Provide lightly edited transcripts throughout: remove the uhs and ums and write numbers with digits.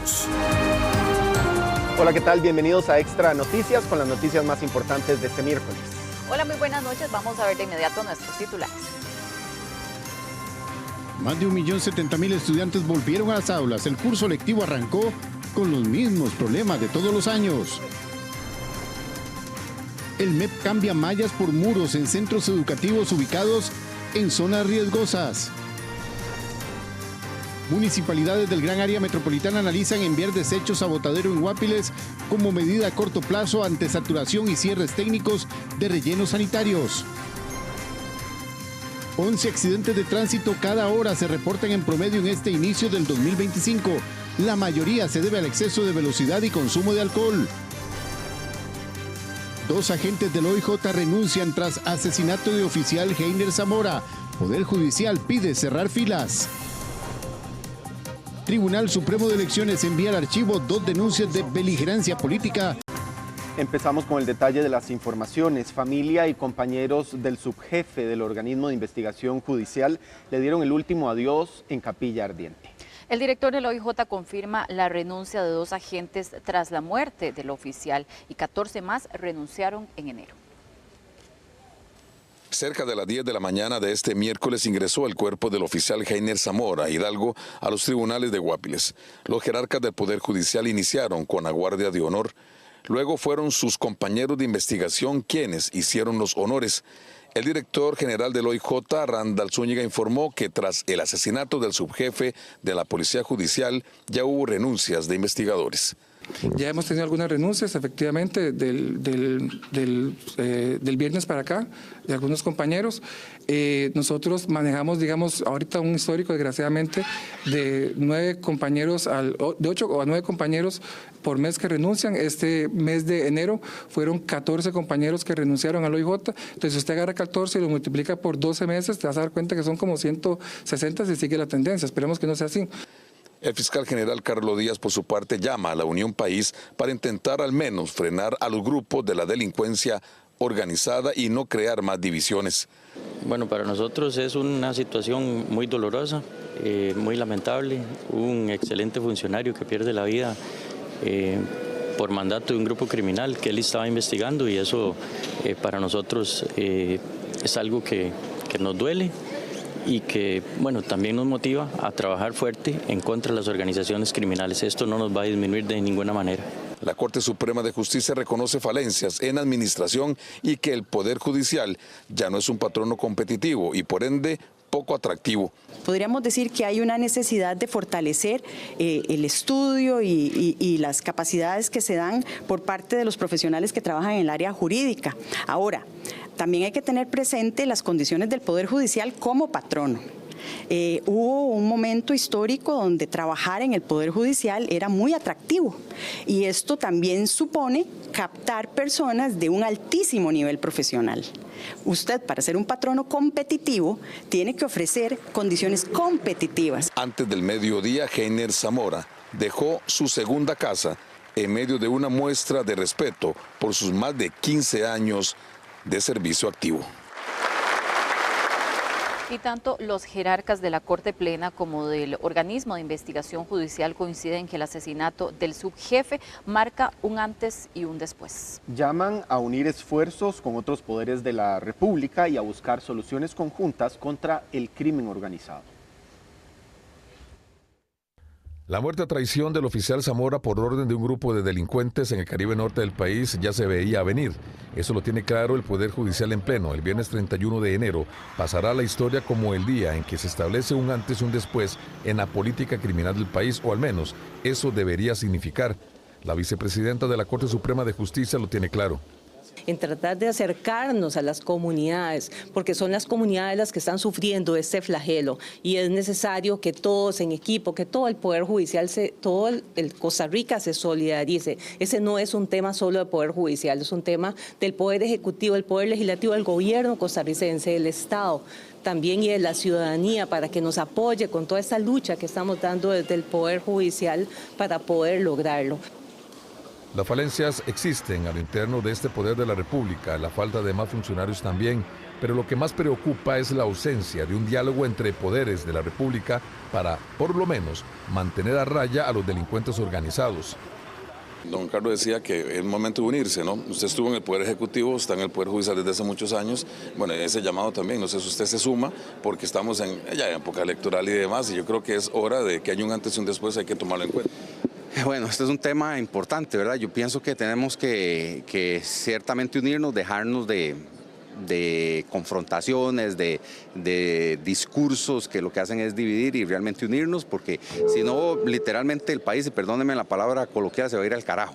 Comenzamos. Hola, ¿qué tal? Bienvenidos a Extra Noticias con las noticias más importantes de este miércoles. Hola, muy buenas noches. Vamos a ver de inmediato nuestros titulares. Más de 1.070.000 estudiantes volvieron a las aulas. El curso lectivo arrancó con los mismos problemas de todos los años. El MEP cambia mallas por muros en centros educativos ubicados en zonas riesgosas. Municipalidades del Gran Área Metropolitana analizan enviar desechos a botadero en Guapiles como medida a corto plazo ante saturación y cierres técnicos de rellenos sanitarios. 11 accidentes de tránsito cada hora se reportan en promedio en este inicio del 2025. La mayoría se debe al exceso de velocidad y consumo de alcohol. 2 agentes del OIJ renuncian tras asesinato de oficial Heiner Zamora. Poder Judicial pide cerrar filas. Tribunal Supremo de Elecciones envía al archivo 2 denuncias de beligerancia política. Empezamos con el detalle de las informaciones. Familia y compañeros del subjefe del organismo de investigación judicial le dieron el último adiós en Capilla Ardiente. El director del OIJ confirma la renuncia de 2 agentes tras la muerte del oficial y 14 más renunciaron en enero. Cerca de las 10 de la mañana de este miércoles ingresó el cuerpo del oficial Heiner Zamora Hidalgo a los tribunales de Guapiles. Los jerarcas del Poder Judicial iniciaron con la guardia de honor. Luego fueron sus compañeros de investigación quienes hicieron los honores. El director general del OIJ, Randall Zúñiga, informó que tras el asesinato del subjefe de la Policía Judicial ya hubo renuncias de investigadores. Ya hemos tenido algunas renuncias, efectivamente, del viernes para acá, de algunos compañeros. Nosotros manejamos, digamos, ahorita un histórico, desgraciadamente, de 9 compañeros, de 8 a 9 compañeros por mes que renuncian. Este mes de enero fueron 14 compañeros que renunciaron al OIJ. Entonces, si usted agarra 14 y lo multiplica por 12 meses, te vas a dar cuenta que son como 160 si sigue la tendencia. Esperemos que no sea así. El fiscal general Carlos Díaz, por su parte, llama a la Unión País para intentar al menos frenar a los grupos de la delincuencia organizada y no crear más divisiones. Bueno, para nosotros es una situación muy dolorosa, muy lamentable. Un excelente funcionario que pierde la vida por mandato de un grupo criminal que él estaba investigando, y eso para nosotros es algo que nos duele y que, bueno, también nos motiva a trabajar fuerte en contra de las organizaciones criminales. Esto no nos va a disminuir de ninguna manera. La Corte Suprema de Justicia reconoce falencias en administración y que el Poder Judicial ya no es un patrono competitivo y por ende poco atractivo. Podríamos decir que hay una necesidad de fortalecer el estudio y las capacidades que se dan por parte de los profesionales que trabajan en el área jurídica. Ahora, también hay que tener presente las condiciones del Poder Judicial como patrono. Hubo un momento histórico donde trabajar en el Poder Judicial era muy atractivo y esto también supone captar personas de un altísimo nivel profesional. Usted, para ser un patrono competitivo, tiene que ofrecer condiciones competitivas. Antes del mediodía, Heiner Zamora dejó su segunda casa en medio de una muestra de respeto por sus más de 15 años de servicio activo. Y tanto los jerarcas de la Corte Plena como del organismo de investigación judicial coinciden que el asesinato del subjefe marca un antes y un después. Llaman a unir esfuerzos con otros poderes de la República y a buscar soluciones conjuntas contra el crimen organizado. La muerte a traición del oficial Zamora por orden de un grupo de delincuentes en el Caribe norte del país ya se veía venir. Eso lo tiene claro el Poder Judicial en pleno. El viernes 31 de enero pasará a la historia como el día en que se establece un antes y un después en la política criminal del país, o al menos eso debería significar. La vicepresidenta de la Corte Suprema de Justicia lo tiene claro. En tratar de acercarnos a las comunidades, porque son las comunidades las que están sufriendo este flagelo y es necesario que todos en equipo, que todo el Poder Judicial, todo el Costa Rica se solidarice. Ese no es un tema solo del Poder Judicial, es un tema del Poder Ejecutivo, del Poder Legislativo, del Gobierno costarricense, del Estado también y de la ciudadanía para que nos apoye con toda esta lucha que estamos dando desde el Poder Judicial para poder lograrlo. Las falencias existen al interno de este poder de la República, la falta de más funcionarios también, pero lo que más preocupa es la ausencia de un diálogo entre poderes de la República para, por lo menos, mantener a raya a los delincuentes organizados. Don Carlos decía que es momento de unirse, ¿no? Usted estuvo en el Poder Ejecutivo, está en el Poder Judicial desde hace muchos años. Bueno, ese llamado también, no sé si usted se suma, porque estamos ya en época electoral y demás, y yo creo que es hora de que haya un antes y un después, hay que tomarlo en cuenta. Bueno, este es un tema importante, ¿verdad? Yo pienso que tenemos que ciertamente unirnos, dejarnos de confrontaciones, de discursos que lo que hacen es dividir y realmente unirnos, porque si no, literalmente el país, y perdónenme la palabra coloquial, se va a ir al carajo.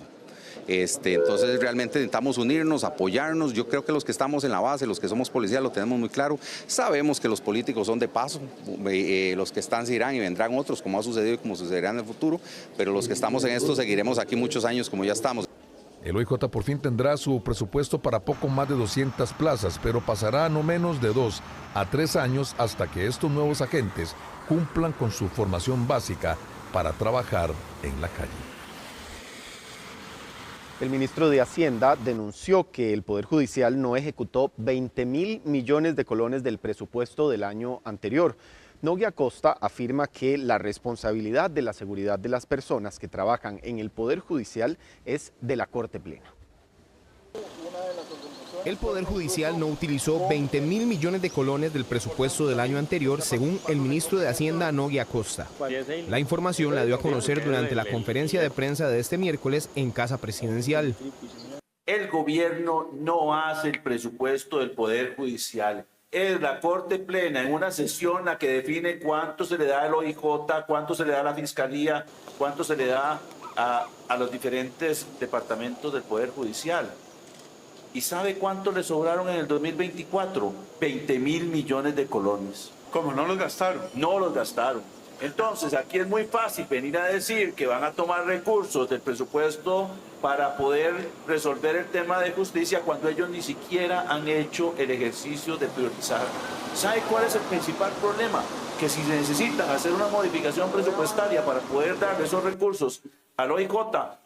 Entonces realmente necesitamos unirnos, apoyarnos. Yo creo que los que estamos en la base, los que somos policías, lo tenemos muy claro. Sabemos que los políticos son de paso, los que están se irán y vendrán otros, como ha sucedido y como sucederá en el futuro, pero los que estamos en esto seguiremos aquí muchos años como ya estamos. El OIJ por fin tendrá su presupuesto para poco más de 200 plazas, pero pasará no menos de 2 a 3 años hasta que estos nuevos agentes cumplan con su formación básica para trabajar en la calle. El ministro de Hacienda denunció que el Poder Judicial no ejecutó 20.000 millones de colones del presupuesto del año anterior. Nogui Acosta afirma que la responsabilidad de la seguridad de las personas que trabajan en el Poder Judicial es de la Corte Plena. El Poder Judicial no utilizó 20.000 millones de colones del presupuesto del año anterior, según el ministro de Hacienda, Nogui Acosta. La información la dio a conocer durante la conferencia de prensa de este miércoles en Casa Presidencial. El gobierno no hace el presupuesto del Poder Judicial. Es la Corte Plena en una sesión la que define cuánto se le da al OIJ, cuánto se le da a la Fiscalía, cuánto se le da a los diferentes departamentos del Poder Judicial. ¿Y sabe cuánto le sobraron en el 2024? 20.000 millones de colones. ¿Cómo? ¿No los gastaron? No los gastaron. Entonces, aquí es muy fácil venir a decir que van a tomar recursos del presupuesto para poder resolver el tema de justicia cuando ellos ni siquiera han hecho el ejercicio de priorizar. ¿Sabe cuál es el principal problema? Que si necesitan hacer una modificación presupuestaria para poder dar esos recursos al OIJ,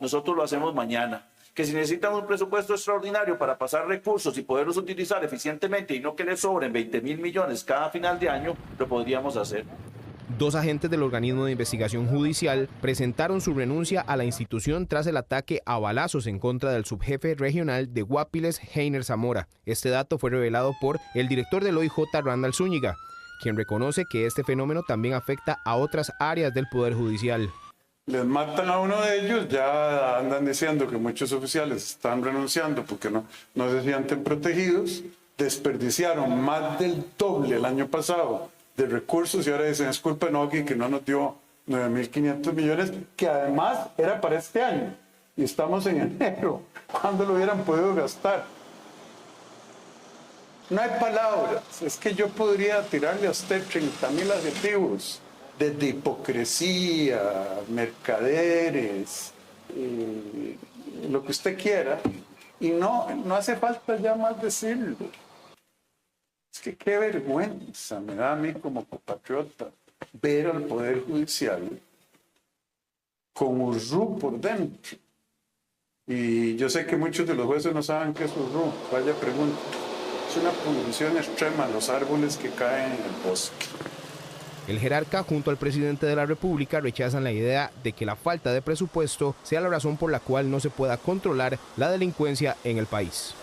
nosotros lo hacemos mañana. Que si necesitan un presupuesto extraordinario para pasar recursos y poderlos utilizar eficientemente y no que les sobren 20.000 millones cada final de año, lo podríamos hacer. 2 agentes del organismo de investigación judicial presentaron su renuncia a la institución tras el ataque a balazos en contra del subjefe regional de Guapiles, Heiner Zamora. Este dato fue revelado por el director del OIJ, Randall Zúñiga, quien reconoce que este fenómeno también afecta a otras áreas del Poder Judicial. Les matan a uno de ellos, ya andan diciendo que muchos oficiales están renunciando porque no se sienten protegidos, desperdiciaron más del doble el año pasado de recursos y ahora dicen es culpa de Nogui que no nos dio 9.500 millones, que además era para este año y estamos en enero, ¿cuándo lo hubieran podido gastar? No hay palabras, es que yo podría tirarle a usted 30.000 adjetivos. Desde hipocresía, mercaderes, lo que usted quiera, y no hace falta ya más decirlo. Es que qué vergüenza me da a mí como compatriota ver al Poder Judicial con URRU por dentro. Y yo sé que muchos de los jueces no saben qué es URRU, vaya pregunta. Es una pudrición extrema, los árboles que caen en el bosque. El jerarca junto al presidente de la República rechazan la idea de que la falta de presupuesto sea la razón por la cual no se pueda controlar la delincuencia en el país.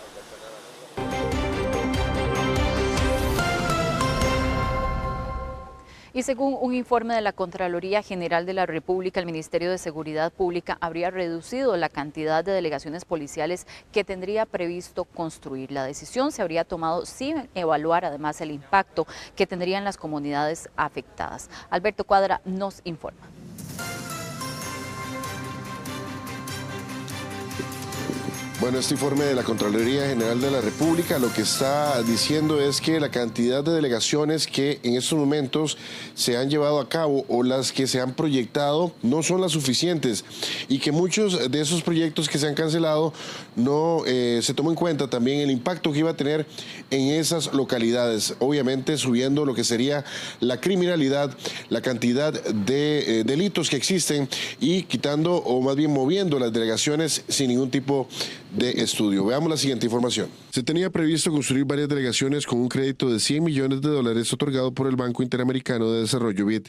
Y según un informe de la Contraloría General de la República, el Ministerio de Seguridad Pública habría reducido la cantidad de delegaciones policiales que tendría previsto construir. La decisión se habría tomado sin evaluar además el impacto que tendrían las comunidades afectadas. Alberto Cuadra nos informa. Bueno, este informe de la Contraloría General de la República lo que está diciendo es que la cantidad de delegaciones que en estos momentos se han llevado a cabo o las que se han proyectado no son las suficientes y que muchos de esos proyectos que se han cancelado no se tomó en cuenta también el impacto que iba a tener en esas localidades, obviamente subiendo lo que sería la criminalidad, la cantidad de delitos que existen y quitando o más bien moviendo las delegaciones sin ningún tipo de estudio. Veamos la siguiente información. Se tenía previsto construir varias delegaciones con un crédito de $100 millones otorgado por el Banco Interamericano de Desarrollo BID.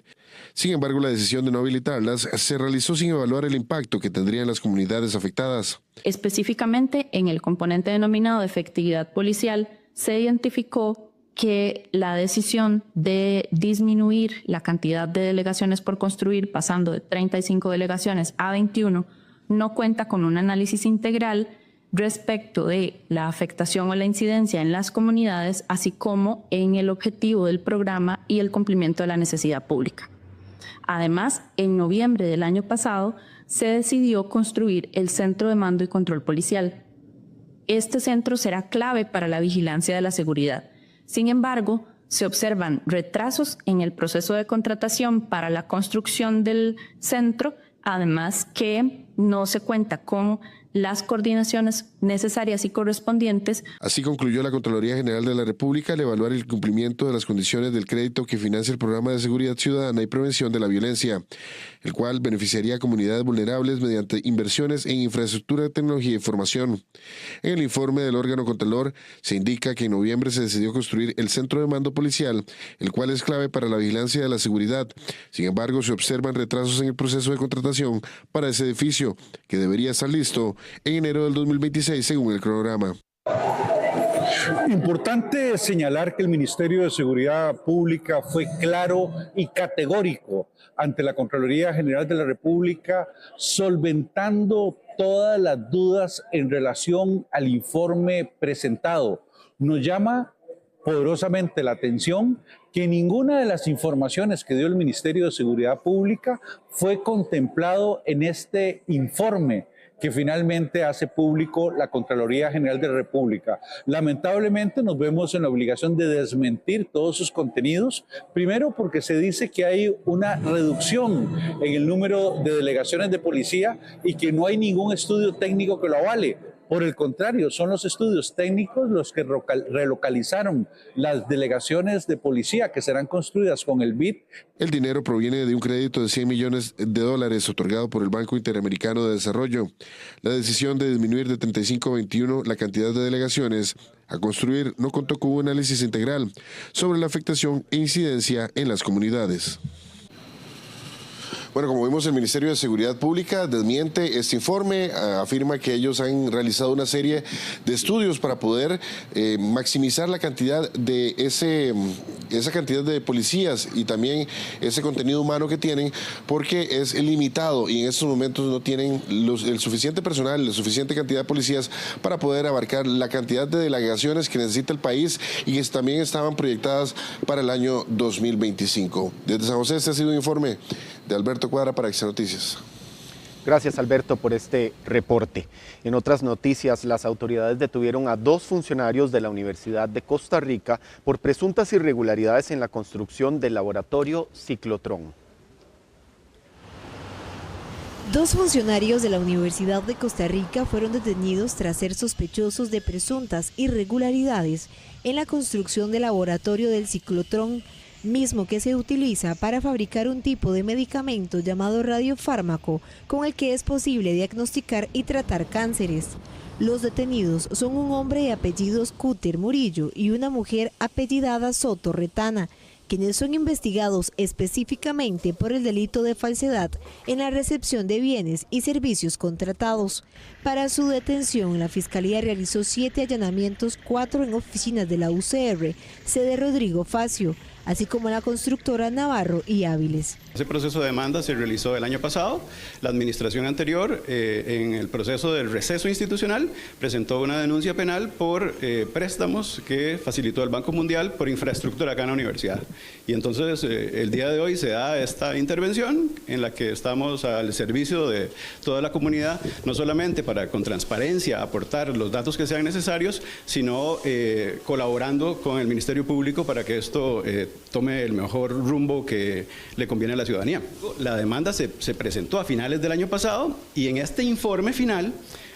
Sin embargo, la decisión de no habilitarlas se realizó sin evaluar el impacto que tendrían las comunidades afectadas. Específicamente, en el componente denominado de efectividad policial, se identificó que la decisión de disminuir la cantidad de delegaciones por construir, pasando de 35 delegaciones a 21, no cuenta con un análisis integral respecto de la afectación o la incidencia en las comunidades, así como en el objetivo del programa y el cumplimiento de la necesidad pública. Además, en noviembre del año pasado, se decidió construir el Centro de Mando y Control Policial. Este centro será clave para la vigilancia de la seguridad. Sin embargo, se observan retrasos en el proceso de contratación para la construcción del centro, además que no se cuenta con las coordinaciones necesarias y correspondientes. Así concluyó la Contraloría General de la República al evaluar el cumplimiento de las condiciones del crédito que financia el Programa de Seguridad Ciudadana y Prevención de la Violencia, el cual beneficiaría a comunidades vulnerables mediante inversiones en infraestructura, tecnología y formación. En el informe del órgano Contralor se indica que en noviembre se decidió construir el Centro de Mando Policial, el cual es clave para la vigilancia de la seguridad. Sin embargo, se observan retrasos en el proceso de contratación para ese edificio, que debería estar listo en enero del 2026 según el cronograma. Importante señalar que el Ministerio de Seguridad Pública fue claro y categórico ante la Contraloría General de la República, solventando todas las dudas en relación al informe presentado. Nos llama poderosamente la atención que ninguna de las informaciones que dio el Ministerio de Seguridad Pública fue contemplado en este informe que finalmente hace público la Contraloría General de la República. Lamentablemente nos vemos en la obligación de desmentir todos sus contenidos, primero porque se dice que hay una reducción en el número de delegaciones de policía y que no hay ningún estudio técnico que lo avale. Por el contrario, son los estudios técnicos los que relocalizaron las delegaciones de policía que serán construidas con el BID. El dinero proviene de un crédito de $100 millones otorgado por el Banco Interamericano de Desarrollo. La decisión de disminuir de 35 a 21 la cantidad de delegaciones a construir no contó con un análisis integral sobre la afectación e incidencia en las comunidades. Bueno, como vimos, el Ministerio de Seguridad Pública desmiente este informe, afirma que ellos han realizado una serie de estudios para poder maximizar la cantidad de esa cantidad de policías y también ese contenido humano que tienen, porque es limitado y en estos momentos no tienen el suficiente personal, la suficiente cantidad de policías para poder abarcar la cantidad de delegaciones que necesita el país y que también estaban proyectadas para el año 2025. Desde San José, este ha sido un informe de Alberto Cuadra para Extra Noticias. Gracias, Alberto, por este reporte. En otras noticias, las autoridades detuvieron a 2 funcionarios de la Universidad de Costa Rica por presuntas irregularidades en la construcción del laboratorio ciclotrón. 2 funcionarios de la Universidad de Costa Rica fueron detenidos tras ser sospechosos de presuntas irregularidades en la construcción del laboratorio del ciclotrón, mismo que se utiliza para fabricar un tipo de medicamento llamado radiofármaco, con el que es posible diagnosticar y tratar cánceres. Los detenidos son un hombre de apellidos Cúter Murillo y una mujer apellidada Soto Retana, quienes son investigados específicamente por el delito de falsedad en la recepción de bienes y servicios contratados. Para su detención, la Fiscalía realizó 7 allanamientos, 4 en oficinas de la UCR, sede Rodrigo Facio, así como la constructora Navarro y Áviles. Ese proceso de demanda se realizó el año pasado. La administración anterior, en el proceso del receso institucional, presentó una denuncia penal por préstamos que facilitó el Banco Mundial por infraestructura acá en la universidad. Y entonces el día de hoy se da esta intervención en la que estamos al servicio de toda la comunidad, no solamente para con transparencia aportar los datos que sean necesarios, sino colaborando con el Ministerio Público para que esto tome el mejor rumbo que le conviene a la ciudadanía. La demanda se presentó a finales del año pasado y en este informe final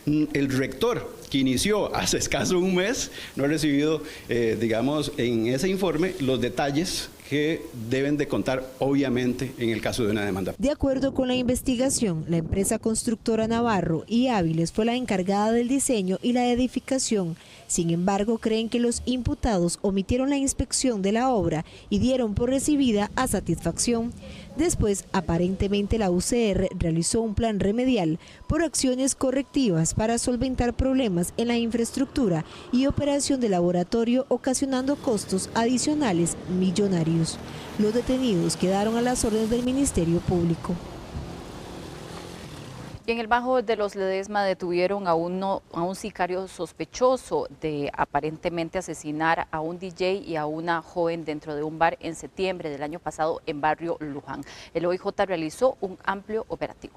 el rector, que inició hace escaso un mes, no ha recibido, digamos, en ese informe los detalles que deben de contar obviamente en el caso de una demanda. De acuerdo con la investigación, la empresa constructora Navarro y Áviles fue la encargada del diseño y la edificación. Sin embargo, creen que los imputados omitieron la inspección de la obra y dieron por recibida a satisfacción. Después, aparentemente la UCR realizó un plan remedial por acciones correctivas para solventar problemas en la infraestructura y operación del laboratorio, ocasionando costos adicionales millonarios. Los detenidos quedaron a las órdenes del Ministerio Público. Y en el Bajo de los Ledesma detuvieron a un sicario sospechoso de aparentemente asesinar a un DJ y a una joven dentro de un bar en septiembre del año pasado en barrio Luján. El OIJ realizó un amplio operativo.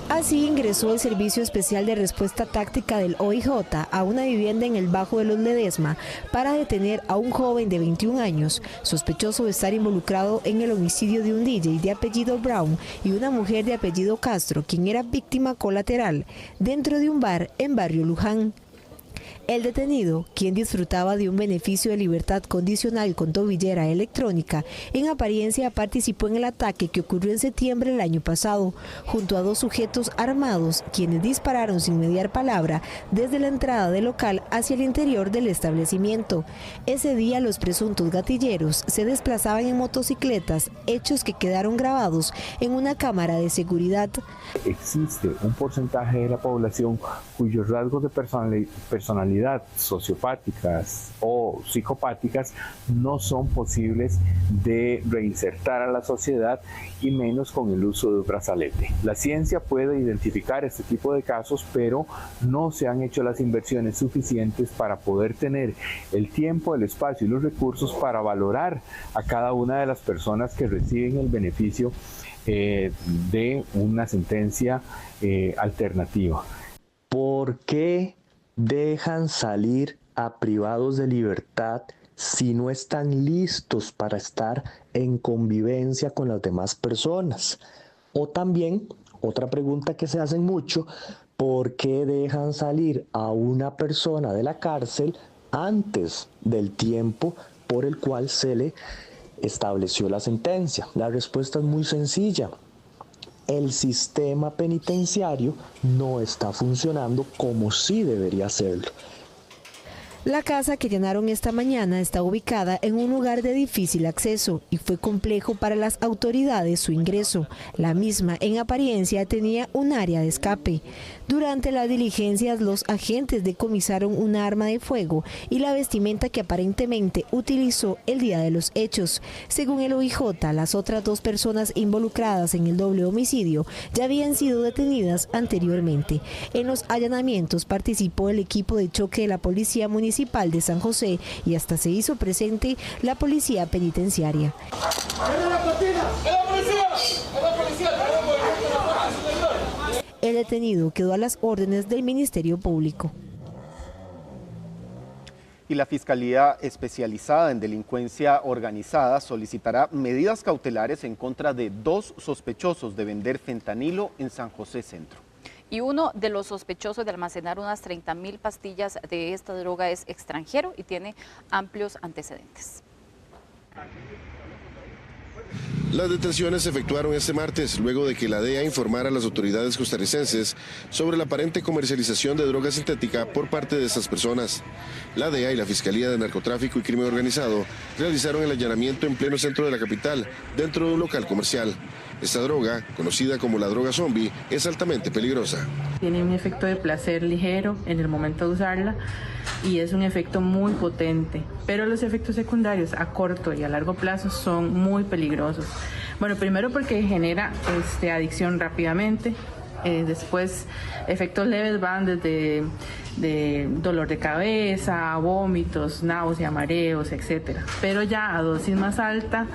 Así ingresó el Servicio Especial de Respuesta Táctica del OIJ a una vivienda en el Bajo de los Ledesma para detener a un joven de 21 años, sospechoso de estar involucrado en el homicidio de un DJ de apellido Brown y una mujer de apellido Castro, quien era víctima colateral, dentro de un bar en barrio Luján. El detenido, quien disfrutaba de un beneficio de libertad condicional con tobillera electrónica, en apariencia participó en el ataque que ocurrió en septiembre del año pasado, junto a dos sujetos armados, quienes dispararon sin mediar palabra desde la entrada del local hacia el interior del establecimiento. Ese día los presuntos gatilleros se desplazaban en motocicletas, hechos que quedaron grabados en una cámara de seguridad. Existe un porcentaje de la población cuyos rasgos de personalidad sociopáticas o psicopáticas no son posibles de reinsertar a la sociedad y menos con el uso de un brazalete. La ciencia puede identificar este tipo de casos, pero no se han hecho las inversiones suficientes para poder tener el tiempo, el espacio y los recursos para valorar a cada una de las personas que reciben el beneficio de una sentencia alternativa. ¿Por qué dejan salir a privados de libertad si no están listos para estar en convivencia con las demás personas? O también, otra pregunta que se hacen mucho, ¿por qué dejan salir a una persona de la cárcel antes del tiempo por el cual se le estableció la sentencia? La respuesta es muy sencilla. El sistema penitenciario no está funcionando como sí debería hacerlo. La casa que llenaron esta mañana está ubicada en un lugar de difícil acceso y fue complejo para las autoridades su ingreso. La misma, en apariencia, tenía un área de escape. Durante las diligencias, los agentes decomisaron un arma de fuego y la vestimenta que aparentemente utilizó el día de los hechos. Según el OIJ, las otras dos personas involucradas en el doble homicidio ya habían sido detenidas anteriormente. En los allanamientos participó el equipo de choque de la Policía Municipal de San José y hasta se hizo presente la Policía Penitenciaria. El detenido quedó a las órdenes del Ministerio Público. Y la Fiscalía Especializada en Delincuencia Organizada solicitará medidas cautelares en contra de 2 sospechosos de vender fentanilo en San José Centro. Y uno de los sospechosos de almacenar unas 30.000 pastillas de esta droga es extranjero y tiene amplios antecedentes. Las detenciones se efectuaron este martes, luego de que la DEA informara a las autoridades costarricenses sobre la aparente comercialización de droga sintética por parte de estas personas. La DEA y la Fiscalía de Narcotráfico y Crimen Organizado realizaron el allanamiento en pleno centro de la capital, dentro de un local comercial. Esta droga, conocida como la droga zombie, es altamente peligrosa. Tiene un efecto de placer ligero en el momento de usarla y es un efecto muy potente, pero los efectos secundarios a corto y a largo plazo son muy peligrosos. Bueno, primero porque genera adicción rápidamente, después efectos leves van desde dolor de cabeza, vómitos, náusea, mareos, etc. Pero ya a dosis más alta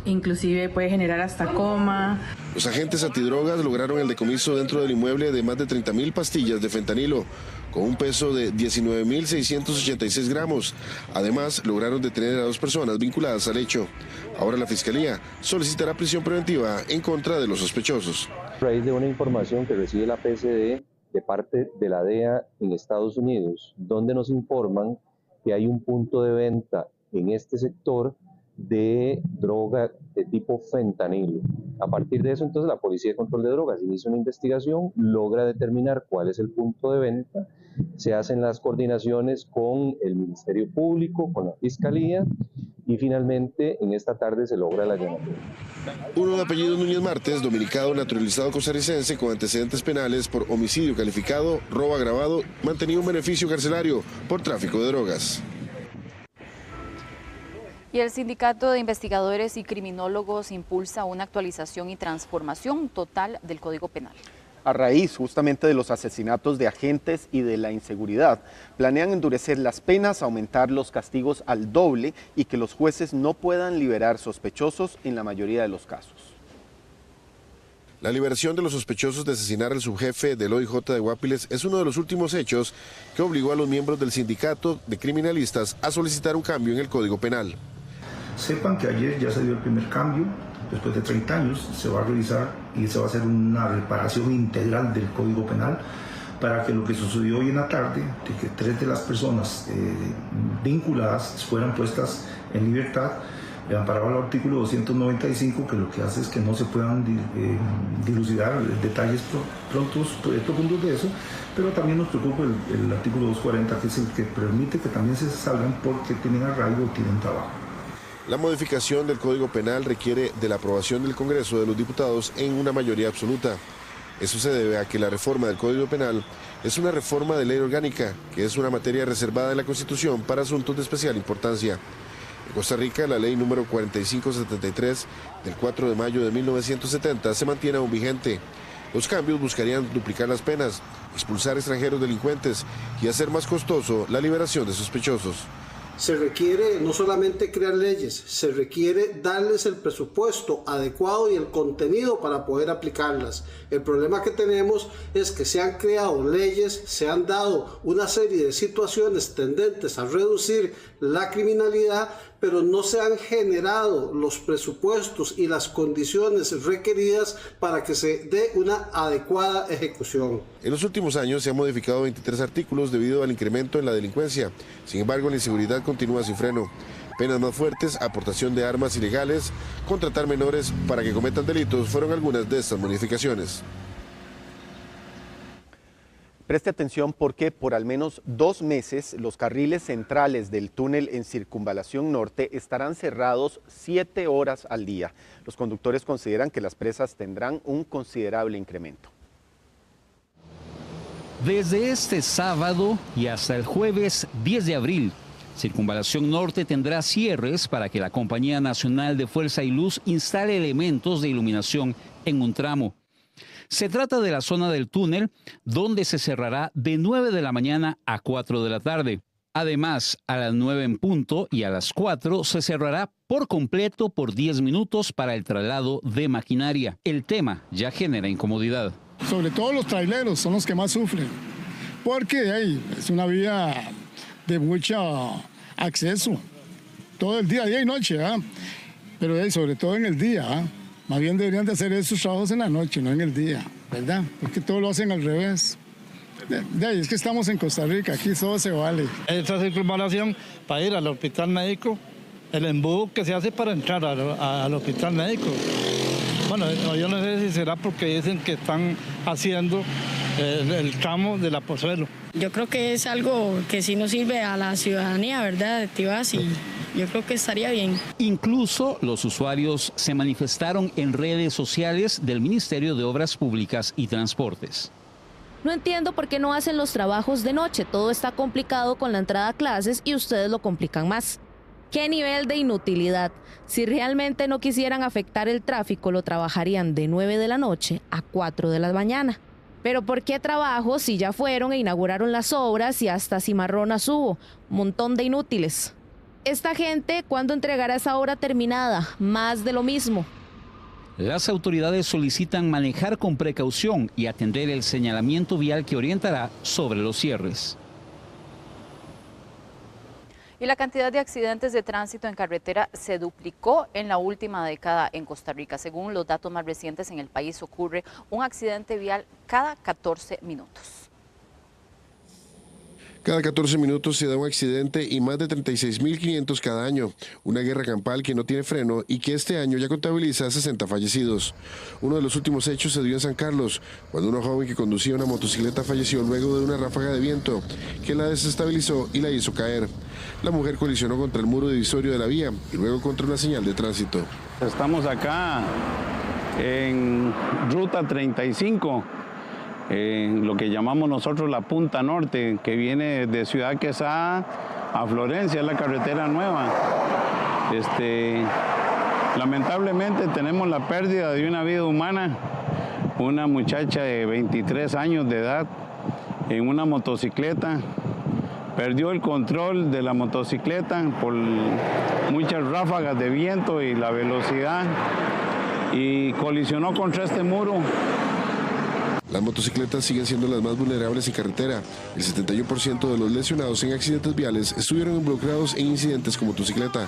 inclusive puede generar hasta coma. Los agentes antidrogas lograron el decomiso dentro del inmueble de más de 30.000 pastillas de fentanilo, con un peso de 19.686 gramos. Además, lograron detener a 2 personas vinculadas al hecho. Ahora la Fiscalía solicitará prisión preventiva en contra de los sospechosos. A raíz de una información que recibe la PCD de parte de la DEA en Estados Unidos, donde nos informan que hay un punto de venta en este sector de droga de tipo fentanilo. A partir de eso, entonces, la Policía de Control de Drogas inicia una investigación, logra determinar cuál es el punto de venta, se hacen las coordinaciones con el Ministerio Público, con la Fiscalía, y finalmente en esta tarde se logra la allanamiento. Uno de apellido Núñez Martes, dominicano naturalizado costarricense con antecedentes penales por homicidio calificado, robo agravado, mantenía un beneficio carcelario por tráfico de drogas. Y el Sindicato de Investigadores y Criminólogos impulsa una actualización y transformación total del Código Penal. A raíz justamente de los asesinatos de agentes y de la inseguridad, planean endurecer las penas, aumentar los castigos al doble y que los jueces no puedan liberar sospechosos en la mayoría de los casos. La liberación de los sospechosos de asesinar al subjefe del OIJ de Guápiles es uno de los últimos hechos que obligó a los miembros del sindicato de criminalistas a solicitar un cambio en el Código Penal. Sepan que ayer ya se dio el primer cambio, después de 30 años se va a revisar y se va a hacer una reparación integral del Código Penal para que lo que sucedió hoy en la tarde, de que 3 de las personas vinculadas fueran puestas en libertad, amparado al artículo 295, que lo que hace es que no se puedan dilucidar detalles profundos de eso, pero también nos preocupa el artículo 240, que es el que permite que también se salgan porque tienen arraigo o tienen trabajo. La modificación del Código Penal requiere de la aprobación del Congreso de los Diputados en una mayoría absoluta. Eso se debe a que la reforma del Código Penal es una reforma de ley orgánica, que es una materia reservada en la Constitución para asuntos de especial importancia. En Costa Rica, la ley número 4573 del 4 de mayo de 1970 se mantiene aún vigente. Los cambios buscarían duplicar las penas, expulsar extranjeros delincuentes y hacer más costoso la liberación de sospechosos. Se requiere no solamente crear leyes, se requiere darles el presupuesto adecuado y el contenido para poder aplicarlas. El problema que tenemos es que se han creado leyes, se han dado una serie de situaciones tendentes a reducir la criminalidad, pero no se han generado los presupuestos y las condiciones requeridas para que se dé una adecuada ejecución. En los últimos años se han modificado 23 artículos debido al incremento en la delincuencia. Sin embargo, la inseguridad continúa sin freno. Penas más fuertes, aportación de armas ilegales, contratar menores para que cometan delitos fueron algunas de estas modificaciones. Preste atención porque por al menos 2 meses los carriles centrales del túnel en Circunvalación Norte estarán cerrados 7 horas al día. Los conductores consideran que las presas tendrán un considerable incremento. Desde este sábado y hasta el jueves 10 de abril, Circunvalación Norte tendrá cierres para que la Compañía Nacional de Fuerza y Luz instale elementos de iluminación en un tramo. Se trata de la zona del túnel donde se cerrará de 9 de la mañana a 4 de la tarde. Además, a las 9 en punto y a las 4 se cerrará por completo por 10 minutos para el traslado de maquinaria. El tema ya genera incomodidad. Sobre todo los traileros son los que más sufren, porque es una vía de mucho acceso, todo el día y noche, pero sobre todo en el día. Más bien deberían de hacer esos trabajos en la noche, no en el día, ¿verdad? Porque todo lo hacen al revés. Es que estamos en Costa Rica, aquí todo se vale. Esta circunvalación para ir al hospital médico, el embudo que se hace para entrar al hospital médico. Bueno, yo no sé si será porque dicen que están haciendo el tramo de la Pozuelo. Yo creo que es algo que sí nos sirve a la ciudadanía, ¿verdad? De Tibás, y yo creo que estaría bien. Incluso los usuarios se manifestaron en redes sociales del Ministerio de Obras Públicas y Transportes. No entiendo por qué no hacen los trabajos de noche. Todo está complicado con la entrada a clases y ustedes lo complican más. ¿Qué nivel de inutilidad? Si realmente no quisieran afectar el tráfico, lo trabajarían de 9 de la noche a 4 de la mañana. Pero ¿por qué trabajo si ya fueron e inauguraron las obras y hasta cimarronas hubo? Un montón de inútiles. Esta gente, ¿cuándo entregará esa obra terminada? Más de lo mismo. Las autoridades solicitan manejar con precaución y atender el señalamiento vial que orientará sobre los cierres. Y la cantidad de accidentes de tránsito en carretera se duplicó en la última década en Costa Rica. Según los datos más recientes, en el país ocurre un accidente vial cada 14 minutos. Cada 14 minutos se da un accidente y más de 36.500 cada año. Una guerra campal que no tiene freno y que este año ya contabiliza 60 fallecidos. Uno de los últimos hechos se dio en San Carlos, cuando una joven que conducía una motocicleta falleció luego de una ráfaga de viento que la desestabilizó y la hizo caer. La mujer colisionó contra el muro divisorio de la vía y luego contra una señal de tránsito. Estamos acá en Ruta 35. Lo que llamamos nosotros la Punta Norte, que viene de Ciudad Quesada a Florencia, es la carretera nueva. Lamentablemente tenemos la pérdida de una vida humana, una muchacha de 23 años de edad en una motocicleta. Perdió el control de la motocicleta por muchas ráfagas de viento y la velocidad y colisionó contra este muro. Las motocicletas siguen siendo las más vulnerables en carretera. El 71% de los lesionados en accidentes viales estuvieron involucrados en incidentes con motocicleta.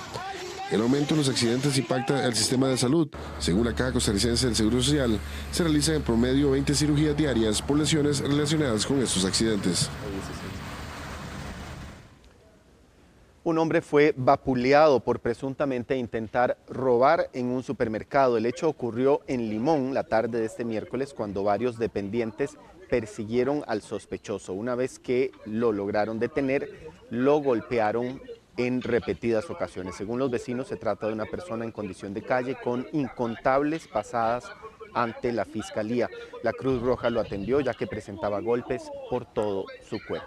El aumento en los accidentes impacta al sistema de salud. Según la Caja Costarricense del Seguro Social, se realizan en promedio 20 cirugías diarias por lesiones relacionadas con estos accidentes. Un hombre fue vapuleado por presuntamente intentar robar en un supermercado. El hecho ocurrió en Limón la tarde de este miércoles cuando varios dependientes persiguieron al sospechoso. Una vez que lo lograron detener, lo golpearon en repetidas ocasiones. Según los vecinos, se trata de una persona en condición de calle con incontables pasadas ante la Fiscalía. La Cruz Roja lo atendió ya que presentaba golpes por todo su cuerpo.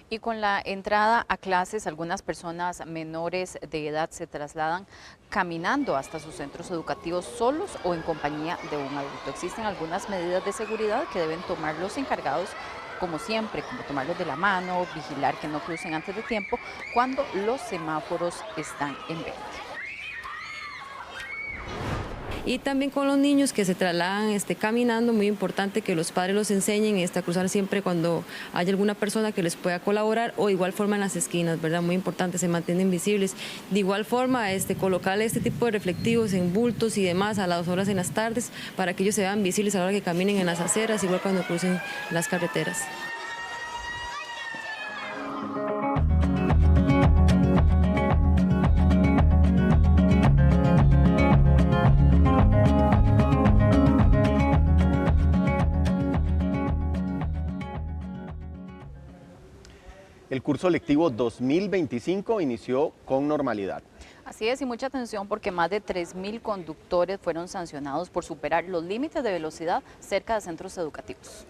Y con la entrada a clases, algunas personas menores de edad se trasladan caminando hasta sus centros educativos solos o en compañía de un adulto. Existen algunas medidas de seguridad que deben tomar los encargados, como siempre, como tomarlos de la mano, vigilar que no crucen antes de tiempo cuando los semáforos están en verde. Y también con los niños que se trasladan caminando, muy importante que los padres los enseñen a cruzar siempre cuando haya alguna persona que les pueda colaborar, o igual forma en las esquinas, ¿verdad? Muy importante, se mantienen visibles. De igual forma, colocarle este tipo de reflectivos en bultos y demás a las horas en las tardes para que ellos se vean visibles a la hora que caminen en las aceras, igual cuando crucen las carreteras. El curso lectivo 2025 inició con normalidad. Así es, y mucha atención porque más de 3.000 conductores fueron sancionados por superar los límites de velocidad cerca de centros educativos.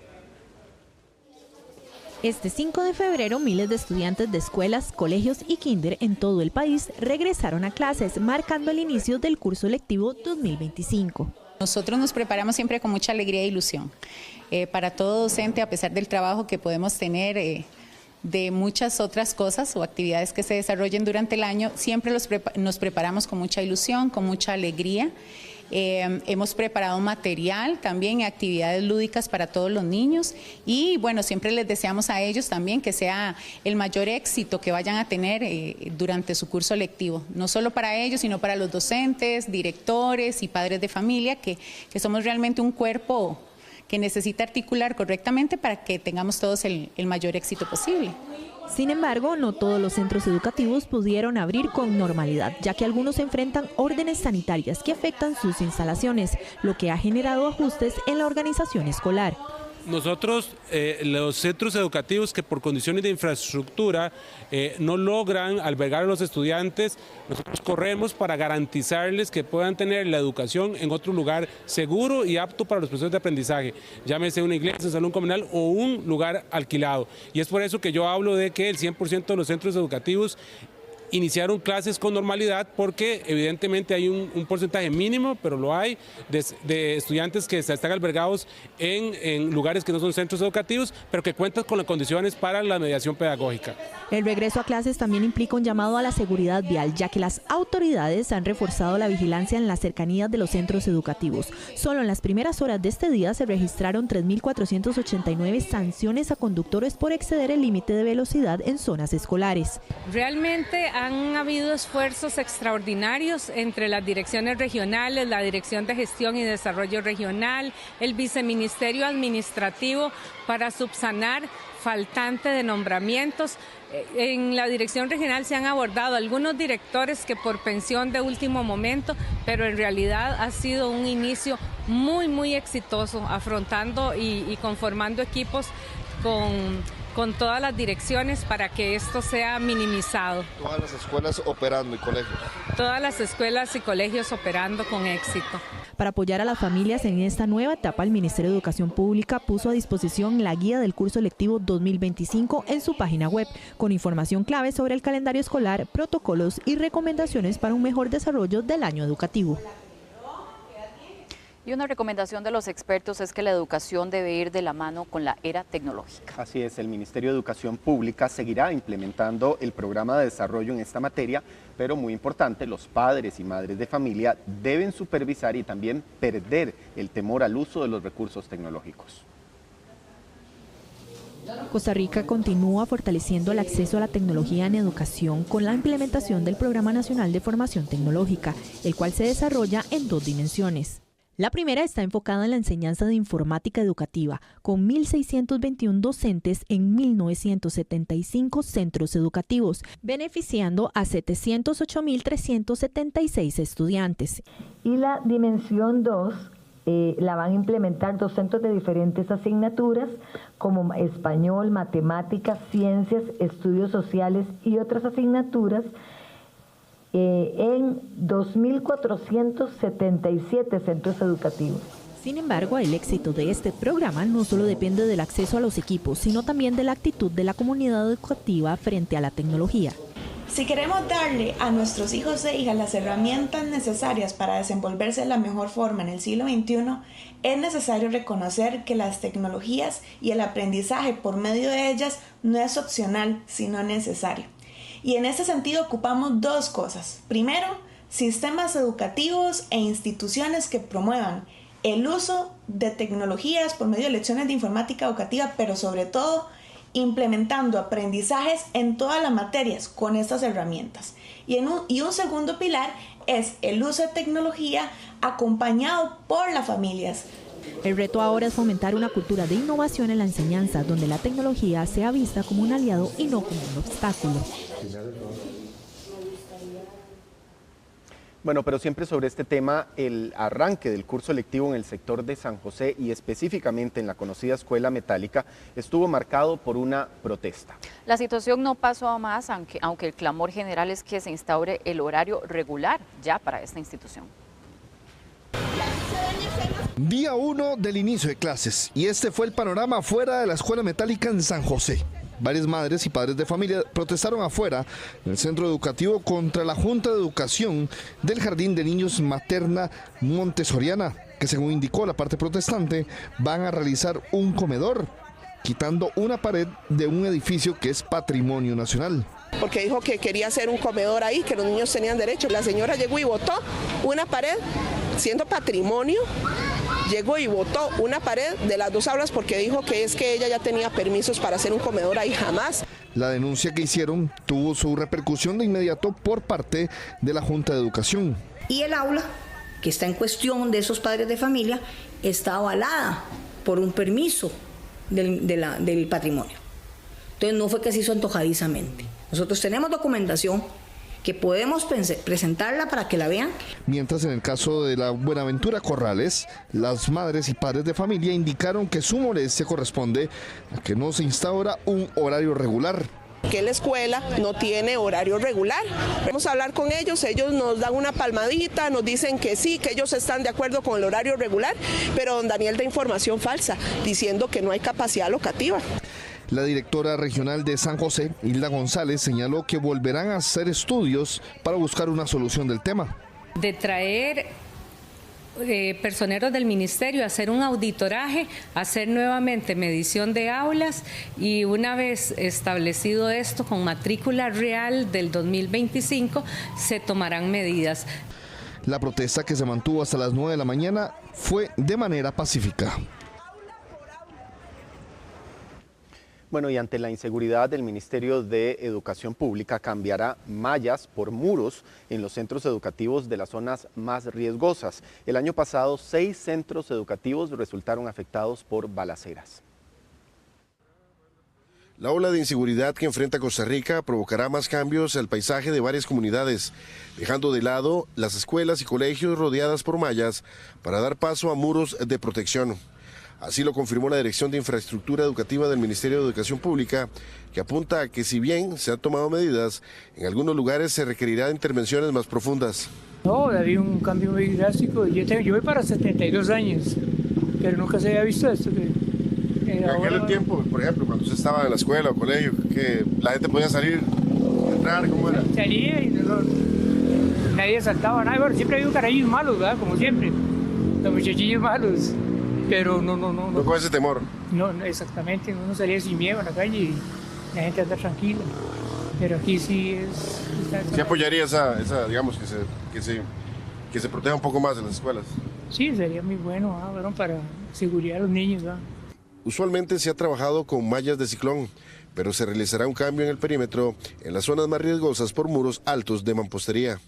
Este 5 de febrero, miles de estudiantes de escuelas, colegios y kinder en todo el país regresaron a clases, marcando el inicio del curso lectivo 2025. Nosotros nos preparamos siempre con mucha alegría e ilusión. Para todo docente, a pesar del trabajo que podemos tener de muchas otras cosas o actividades que se desarrollen durante el año, siempre nos preparamos con mucha ilusión, con mucha alegría. Hemos preparado material también, actividades lúdicas para todos los niños y bueno, siempre les deseamos a ellos también que sea el mayor éxito que vayan a tener durante su curso lectivo, no solo para ellos, sino para los docentes, directores y padres de familia, que somos realmente un cuerpo que necesita articular correctamente para que tengamos todos el mayor éxito posible. Sin embargo, no todos los centros educativos pudieron abrir con normalidad, ya que algunos enfrentan órdenes sanitarias que afectan sus instalaciones, lo que ha generado ajustes en la organización escolar. Nosotros, los centros educativos que por condiciones de infraestructura no logran albergar a los estudiantes, nosotros corremos para garantizarles que puedan tener la educación en otro lugar seguro y apto para los procesos de aprendizaje, llámese una iglesia, un salón comunal o un lugar alquilado. Y es por eso que yo hablo de que el 100% de los centros educativos iniciaron clases con normalidad, porque evidentemente hay un porcentaje mínimo, pero lo hay, de estudiantes que están albergados en lugares que no son centros educativos, pero que cuentan con las condiciones para la mediación pedagógica. El regreso a clases también implica un llamado a la seguridad vial, ya que las autoridades han reforzado la vigilancia en las cercanías de los centros educativos. Solo en las primeras horas de este día se registraron 3.489 sanciones a conductores por exceder el límite de velocidad en zonas escolares. Realmente han habido esfuerzos extraordinarios entre las direcciones regionales, la Dirección de Gestión y Desarrollo Regional, el Viceministerio Administrativo para subsanar faltante de nombramientos. En la dirección regional se han abordado algunos directores que por pensión de último momento, pero en realidad ha sido un inicio muy exitoso, afrontando y conformando equipos con todas las direcciones para que esto sea minimizado. Todas las escuelas operando y colegios. Todas las escuelas y colegios operando con éxito. Para apoyar a las familias en esta nueva etapa, el Ministerio de Educación Pública puso a disposición la guía del curso lectivo 2025 en su página web, con información clave sobre el calendario escolar, protocolos y recomendaciones para un mejor desarrollo del año educativo. Y una recomendación de los expertos es que la educación debe ir de la mano con la era tecnológica. Así es, el Ministerio de Educación Pública seguirá implementando el programa de desarrollo en esta materia, pero muy importante, los padres y madres de familia deben supervisar y también perder el temor al uso de los recursos tecnológicos. Costa Rica continúa fortaleciendo el acceso a la tecnología en educación con la implementación del Programa Nacional de Formación Tecnológica, el cual se desarrolla en 2 dimensiones. La primera está enfocada en la enseñanza de informática educativa, con 1.621 docentes en 1.975 centros educativos, beneficiando a 708.376 estudiantes. Y la dimensión 2 la van a implementar docentes de diferentes asignaturas, como español, matemáticas, ciencias, estudios sociales y otras asignaturas, en 2.477 centros educativos. Sin embargo, el éxito de este programa no solo depende del acceso a los equipos, sino también de la actitud de la comunidad educativa frente a la tecnología. Si queremos darle a nuestros hijos e hijas las herramientas necesarias para desenvolverse de la mejor forma en el siglo XXI, es necesario reconocer que las tecnologías y el aprendizaje por medio de ellas no es opcional, sino necesario. Y en este sentido ocupamos 2 cosas. Primero, sistemas educativos e instituciones que promuevan el uso de tecnologías por medio de lecciones de informática educativa, pero sobre todo implementando aprendizajes en todas las materias con estas herramientas. Y un segundo pilar es el uso de tecnología acompañado por las familias. El reto ahora es fomentar una cultura de innovación en la enseñanza, donde la tecnología sea vista como un aliado y no como un obstáculo. Bueno, pero siempre sobre este tema, el arranque del curso lectivo en el sector de San José y específicamente en la conocida Escuela Metálica estuvo marcado por una protesta. La situación no pasó a más, aunque el clamor general es que se instaure el horario regular ya para esta institución. Día 1 del inicio de clases y este fue el panorama fuera de la Escuela Metálica en San José. Varias madres y padres de familia protestaron afuera en el centro educativo contra la Junta de Educación del Jardín de Niños Materna Montessoriana, que según indicó la parte protestante, van a realizar un comedor, quitando una pared de un edificio que es patrimonio nacional. Porque dijo que quería hacer un comedor ahí, que los niños tenían derecho. La señora llegó y botó una pared, siendo patrimonio, llegó y botó una pared de las 2 aulas porque dijo que es que ella ya tenía permisos para hacer un comedor ahí, jamás. La denuncia que hicieron tuvo su repercusión de inmediato por parte de la Junta de Educación. Y el aula que está en cuestión de esos padres de familia está avalada por un permiso del patrimonio. Entonces no fue que se hizo antojadizamente. Nosotros tenemos documentación que podemos presentarla para que la vean. Mientras en el caso de la Buenaventura Corrales, las madres y padres de familia indicaron que su molestia corresponde a que no se instaura un horario regular. Que la escuela no tiene horario regular. Vamos a hablar con ellos nos dan una palmadita, nos dicen que sí, que ellos están de acuerdo con el horario regular, pero don Daniel da información falsa, diciendo que no hay capacidad locativa. La directora regional de San José, Hilda González, señaló que volverán a hacer estudios para buscar una solución del tema. De traer personeros del ministerio a hacer un auditoraje, hacer nuevamente medición de aulas y una vez establecido esto con matrícula real del 2025 se tomarán medidas. La protesta, que se mantuvo hasta las 9 de la mañana, fue de manera pacífica. Bueno, y ante la inseguridad, el Ministerio de Educación Pública cambiará mallas por muros en los centros educativos de las zonas más riesgosas. El año pasado, 6 centros educativos resultaron afectados por balaceras. La ola de inseguridad que enfrenta Costa Rica provocará más cambios al paisaje de varias comunidades, dejando de lado las escuelas y colegios rodeadas por mallas para dar paso a muros de protección. Así lo confirmó la Dirección de Infraestructura Educativa del Ministerio de Educación Pública, que apunta a que si bien se han tomado medidas, en algunos lugares se requerirá intervenciones más profundas. No, había un cambio muy drástico. Yo voy para 72 años, pero nunca se había visto esto. En aquel tiempo, por ejemplo, cuando usted estaba en la escuela o colegio, que la gente podía salir, entrar, ¿cómo era? Salía y nadie saltaba, nada. Bueno, siempre había un carajillos malos, ¿verdad? Como siempre, los muchachillos malos. Pero no. ¿No con ese temor? No, exactamente, uno salía sin miedo a la calle y la gente anda tranquila. Pero aquí sí es... ¿Sí apoyaría esa digamos, que se proteja un poco más en las escuelas? Sí, sería muy bueno, para seguridad de los niños. Usualmente se ha trabajado con mallas de ciclón, pero se realizará un cambio en el perímetro en las zonas más riesgosas por muros altos de mampostería.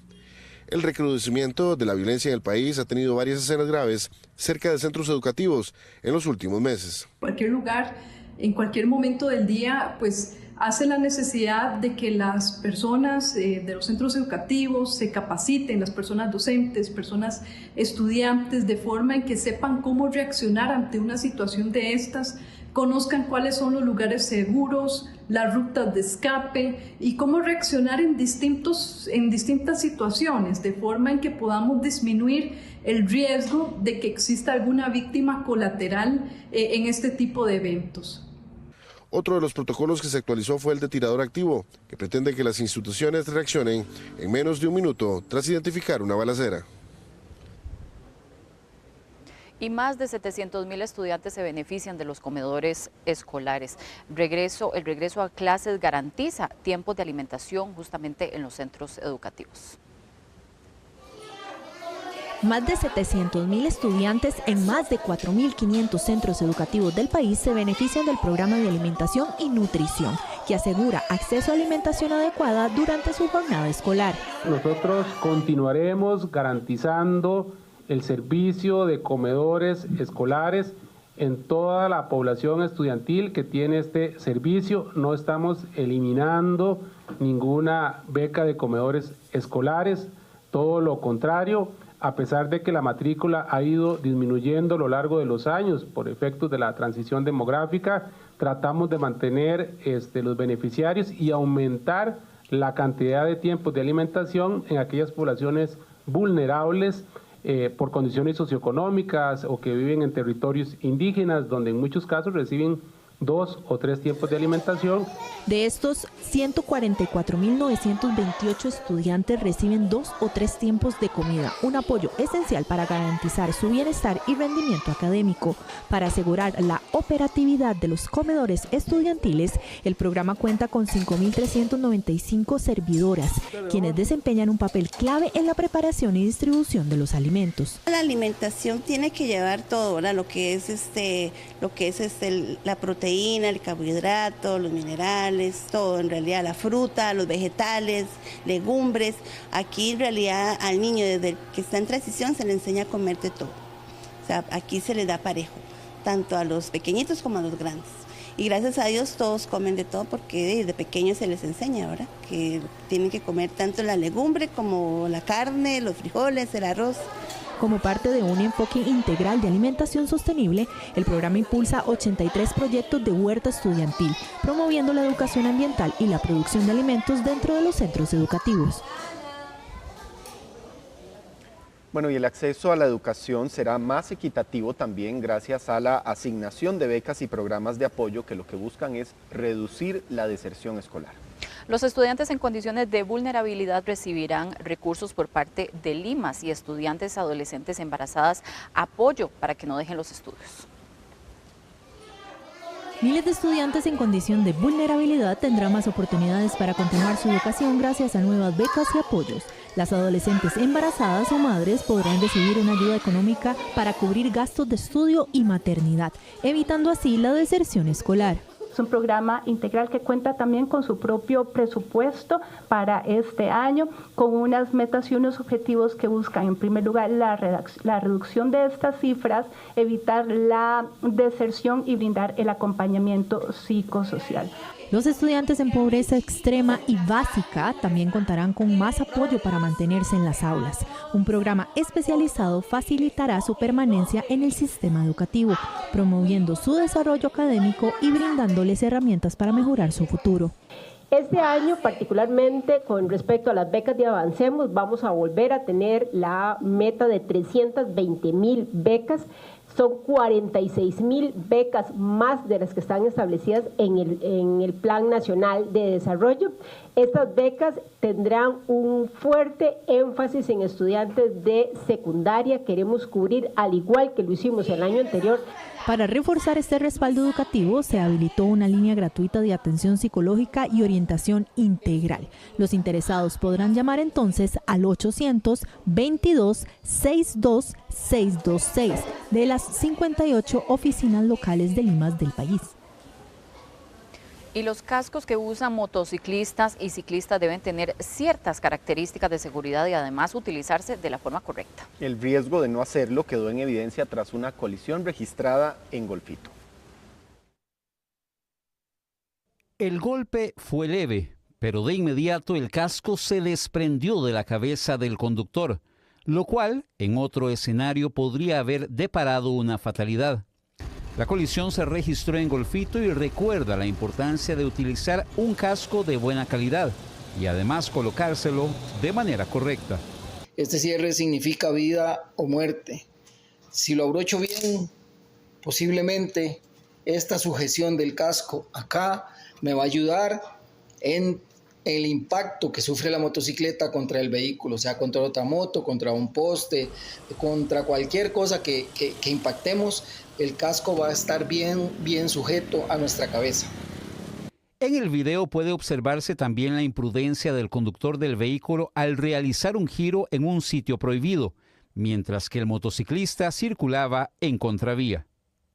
El recrudecimiento de la violencia en el país ha tenido varias escenas graves cerca de centros educativos en los últimos meses. Cualquier lugar, en cualquier momento del día, pues hace la necesidad de que las personas de los centros educativos se capaciten, las personas docentes, personas estudiantes, de forma en que sepan cómo reaccionar ante una situación de estas, conozcan cuáles son los lugares seguros, las rutas de escape y cómo reaccionar en distintas situaciones, de forma en que podamos disminuir el riesgo de que exista alguna víctima colateral en este tipo de eventos. Otro de los protocolos que se actualizó fue el de tirador activo, que pretende que las instituciones reaccionen en menos de un minuto tras identificar una balacera. Y más de 700.000 estudiantes se benefician de los comedores escolares. El regreso a clases garantiza tiempos de alimentación justamente en los centros educativos. Más de 700.000 estudiantes en más de 4.500 centros educativos del país se benefician del programa de alimentación y nutrición, que asegura acceso a alimentación adecuada durante su jornada escolar. Nosotros continuaremos garantizando el servicio de comedores escolares en toda la población estudiantil que tiene este servicio. No estamos eliminando ninguna beca de comedores escolares, todo lo contrario. A pesar de que la matrícula ha ido disminuyendo a lo largo de los años por efectos de la transición demográfica, tratamos de mantener los beneficiarios y aumentar la cantidad de tiempos de alimentación en aquellas poblaciones vulnerables por condiciones socioeconómicas o que viven en territorios indígenas, donde en muchos casos reciben 2 o 3 tiempos de alimentación. De estos, 144.928 estudiantes reciben 2 o 3 tiempos de comida, un apoyo esencial para garantizar su bienestar y rendimiento académico. Para asegurar la operatividad de los comedores estudiantiles, el programa cuenta con 5.395 servidoras, quienes desempeñan un papel clave en la preparación y distribución de los alimentos. La alimentación tiene que llevar todo, ¿verdad? Lo que es la proteína, el carbohidrato, los minerales, todo en realidad, la fruta, los vegetales, legumbres. Aquí en realidad al niño desde que está en transición se le enseña a comer de todo. O sea, aquí se le da parejo, tanto a los pequeñitos como a los grandes. Y gracias a Dios todos comen de todo porque desde pequeños se les enseña, ¿verdad? Que tienen que comer tanto la legumbre como la carne, los frijoles, el arroz. Como parte de un enfoque integral de alimentación sostenible, el programa impulsa 83 proyectos de huerta estudiantil, promoviendo la educación ambiental y la producción de alimentos dentro de los centros educativos. Bueno, y el acceso a la educación será más equitativo también gracias a la asignación de becas y programas de apoyo que lo que buscan es reducir la deserción escolar. Los estudiantes en condiciones de vulnerabilidad recibirán recursos por parte de Limas y estudiantes adolescentes embarazadas apoyo para que no dejen los estudios. Miles de estudiantes en condición de vulnerabilidad tendrán más oportunidades para continuar su educación gracias a nuevas becas y apoyos. Las adolescentes embarazadas o madres podrán recibir una ayuda económica para cubrir gastos de estudio y maternidad, evitando así la deserción escolar. Es un programa integral que cuenta también con su propio presupuesto para este año, con unas metas y unos objetivos que buscan, en primer lugar, la reducción de estas cifras, evitar la deserción y brindar el acompañamiento psicosocial. Los estudiantes en pobreza extrema y básica también contarán con más apoyo para mantenerse en las aulas. Un programa especializado facilitará su permanencia en el sistema educativo, promoviendo su desarrollo académico y brindándoles herramientas para mejorar su futuro. Este año, particularmente con respecto a las becas de Avancemos, vamos a volver a tener la meta de 320,000 becas. Son 46,000 becas más de las que están establecidas en el Plan Nacional de Desarrollo. Estas becas tendrán un fuerte énfasis en estudiantes de secundaria. Queremos cubrir, al igual que lo hicimos el año anterior. Para reforzar este respaldo educativo, se habilitó una línea gratuita de atención psicológica y orientación integral. Los interesados podrán llamar entonces al 800-22-62-626 de las 58 oficinas locales de Limas del país. Y los cascos que usan motociclistas y ciclistas deben tener ciertas características de seguridad y además utilizarse de la forma correcta. El riesgo de no hacerlo quedó en evidencia tras una colisión registrada en Golfito. El golpe fue leve, pero de inmediato el casco se desprendió de la cabeza del conductor, lo cual en otro escenario podría haber deparado una fatalidad. La colisión se registró en Golfito y recuerda la importancia de utilizar un casco de buena calidad y además colocárselo de manera correcta. Este cierre significa vida o muerte. Si lo abrocho bien, posiblemente esta sujeción del casco acá me va a ayudar en el impacto que sufre la motocicleta contra el vehículo, o sea, contra otra moto, contra un poste, contra cualquier cosa que impactemos. El casco va a estar bien sujeto a nuestra cabeza. En el video puede observarse también la imprudencia del conductor del vehículo al realizar un giro en un sitio prohibido, mientras que el motociclista circulaba en contravía.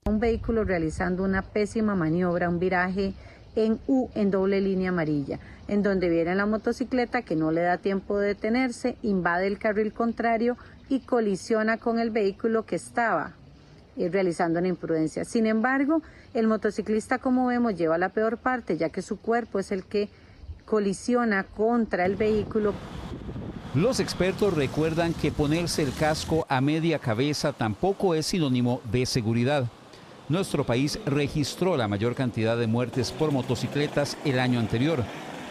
Un vehículo realizando una pésima maniobra, un viraje en U en doble línea amarilla, en donde viene la motocicleta que no le da tiempo de detenerse, invade el carril contrario y colisiona con el vehículo que estaba realizando una imprudencia. Sin embargo, el motociclista, como vemos, lleva la peor parte, ya que su cuerpo es el que colisiona contra el vehículo. Los expertos recuerdan que ponerse el casco a media cabeza tampoco es sinónimo de seguridad. Nuestro país registró la mayor cantidad de muertes por motocicletas el año anterior.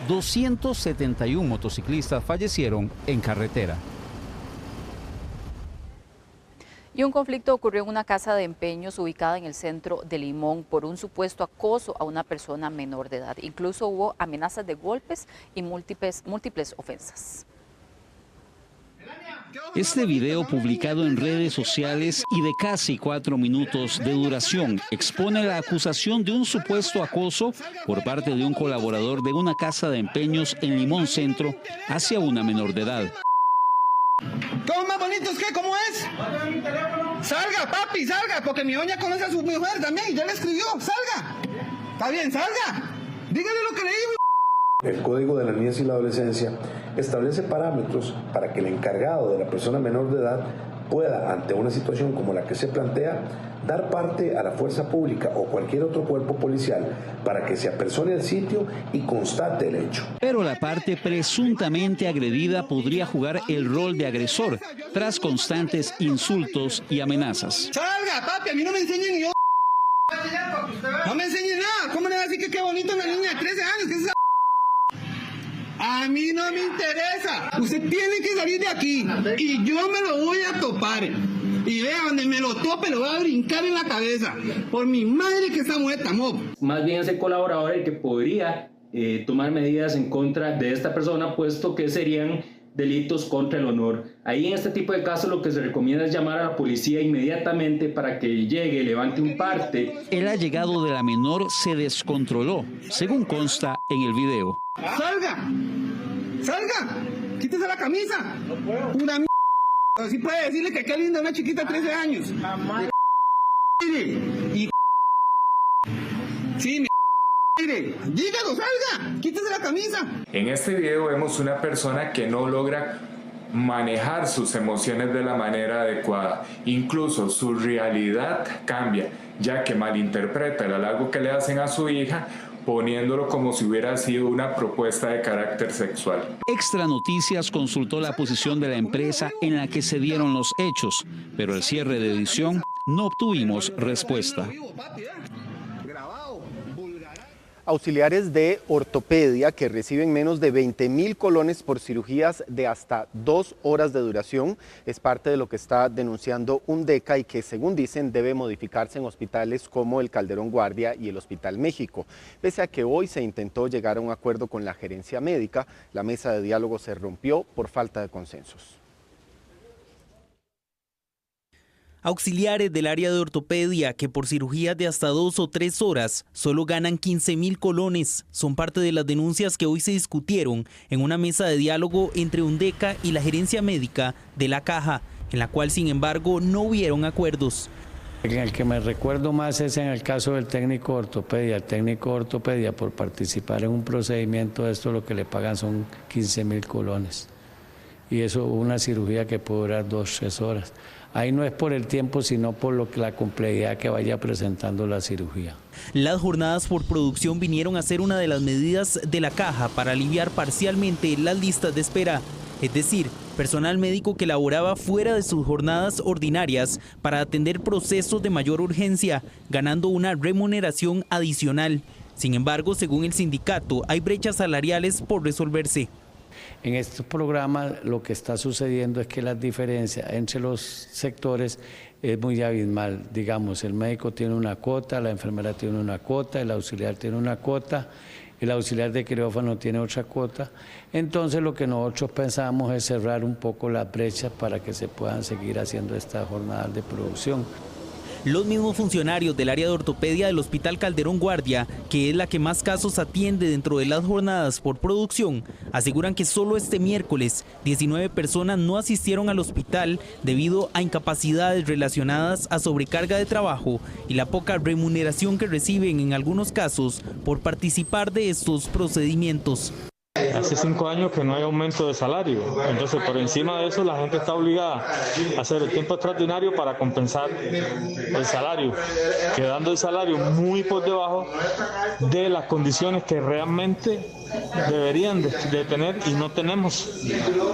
271 motociclistas fallecieron en carretera. Y un conflicto ocurrió en una casa de empeños ubicada en el centro de Limón por un supuesto acoso a una persona menor de edad. Incluso hubo amenazas de golpes y múltiples ofensas. Este video, publicado en redes sociales y de casi 4 minutos de duración, expone la acusación de un supuesto acoso por parte de un colaborador de una casa de empeños en Limón Centro hacia una menor de edad. ¿Cómo más bonitos qué? ¿Cómo es? Salga, papi, salga, porque mi doña conoce a su mujer también y ya le escribió, salga. Está bien, salga. Dígale lo que le digo. El Código de la Niñez y la Adolescencia establece parámetros para que el encargado de la persona menor de edad pueda, ante una situación como la que se plantea, dar parte a la fuerza pública o cualquier otro cuerpo policial para que se apersone al sitio y constate el hecho. Pero la parte presuntamente agredida podría jugar el rol de agresor tras constantes insultos y amenazas. Salga, papi, a mí no me enseñen ni yo. No me enseñen nada. ¿Cómo le va a decir que qué bonito una niña de 13 años? ¿Qué es esa? A mí no me interesa. Usted tiene que salir de aquí y yo me lo voy a topar. Y vea, donde me lo tope, lo voy a brincar en la cabeza. Por mi madre que esa mujer tamó. Más bien es el colaborador el que podría tomar medidas en contra de esta persona, puesto que serían delitos contra el honor. Ahí en este tipo de casos lo que se recomienda es llamar a la policía inmediatamente para que llegue, levante un parte. El allegado de la menor se descontroló, según consta en el video. ¡Salga! ¡Salga! ¡Quítese la camisa! No puedo. Una m***. Así puede decirle que qué linda una chiquita de 13 años. Y sí, Dígalo, salga, quítese la camisa. En este video vemos una persona que no logra manejar sus emociones de la manera adecuada. Incluso su realidad cambia, ya que malinterpreta el halago que le hacen a su hija, poniéndolo como si hubiera sido una propuesta de carácter sexual. Extra Noticias consultó la posición de la empresa en la que se dieron los hechos, pero al cierre de edición no obtuvimos respuesta. Auxiliares de ortopedia que reciben menos de 20.000 colones por cirugías de hasta 2 horas de duración es parte de lo que está denunciando UNDECA y que, según dicen, debe modificarse en hospitales como el Calderón Guardia y el Hospital México. Pese a que hoy se intentó llegar a un acuerdo con la gerencia médica, la mesa de diálogo se rompió por falta de consensos. Auxiliares del área de ortopedia que por cirugías de hasta 2 o 3 horas solo ganan 15.000 colones son parte de las denuncias que hoy se discutieron en una mesa de diálogo entre UNDECA y la gerencia médica de la Caja, en la cual sin embargo no hubieron acuerdos. En el que me recuerdo más es en el caso del técnico de ortopedia. El técnico de ortopedia, por participar en un procedimiento de esto, lo que le pagan son 15.000 colones. Y eso, una cirugía que puede durar 2 o 3 horas. Ahí no es por el tiempo, sino por la complejidad que vaya presentando la cirugía. Las jornadas por producción vinieron a ser una de las medidas de la Caja para aliviar parcialmente las listas de espera. Es decir, personal médico que laboraba fuera de sus jornadas ordinarias para atender procesos de mayor urgencia, ganando una remuneración adicional. Sin embargo, según el sindicato, hay brechas salariales por resolverse. En estos programas lo que está sucediendo es que las diferencias entre los sectores es muy abismal. Digamos, el médico tiene una cuota, la enfermera tiene una cuota, el auxiliar tiene una cuota, el auxiliar de quirófano tiene otra cuota. Entonces lo que nosotros pensamos es cerrar un poco las brechas para que se puedan seguir haciendo estas jornadas de producción. Los mismos funcionarios del área de ortopedia del Hospital Calderón Guardia, que es la que más casos atiende dentro de las jornadas por producción, aseguran que solo este miércoles 19 personas no asistieron al hospital debido a incapacidades relacionadas a sobrecarga de trabajo y la poca remuneración que reciben en algunos casos por participar de estos procedimientos. Hace 5 años que no hay aumento de salario, entonces por encima de eso la gente está obligada a hacer el tiempo extraordinario para compensar el salario, quedando el salario muy por debajo de las condiciones que realmente deberían de tener y no tenemos.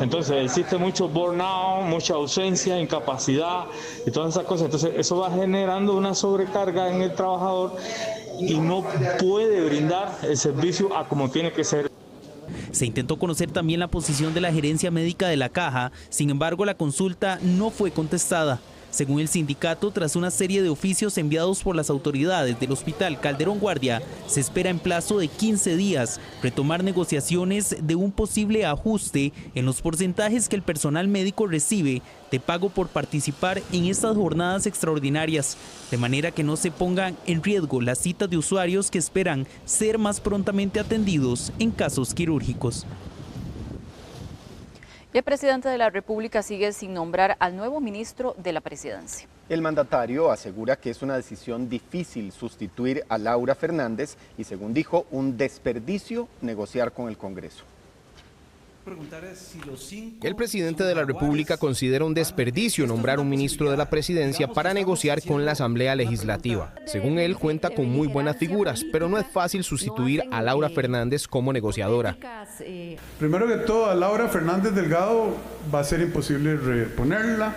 Entonces existe mucho burnout, mucha ausencia, incapacidad y todas esas cosas. Entonces eso va generando una sobrecarga en el trabajador y no puede brindar el servicio a como tiene que ser. Se intentó conocer también la posición de la gerencia médica de la Caja, sin embargo la consulta no fue contestada. Según el sindicato, tras una serie de oficios enviados por las autoridades del Hospital Calderón Guardia, se espera en plazo de 15 días retomar negociaciones de un posible ajuste en los porcentajes que el personal médico recibe de pago por participar en estas jornadas extraordinarias, de manera que no se pongan en riesgo las citas de usuarios que esperan ser más prontamente atendidos en casos quirúrgicos. El presidente de la República sigue sin nombrar al nuevo ministro de la Presidencia. El mandatario asegura que es una decisión difícil sustituir a Laura Fernández y, según dijo, un desperdicio negociar con el Congreso. El presidente de la República considera un desperdicio nombrar un ministro de la Presidencia para negociar con la Asamblea Legislativa. Según él, cuenta con muy buenas figuras, pero no es fácil sustituir a Laura Fernández como negociadora. Primero que todo, a Laura Fernández Delgado va a ser imposible reponerla.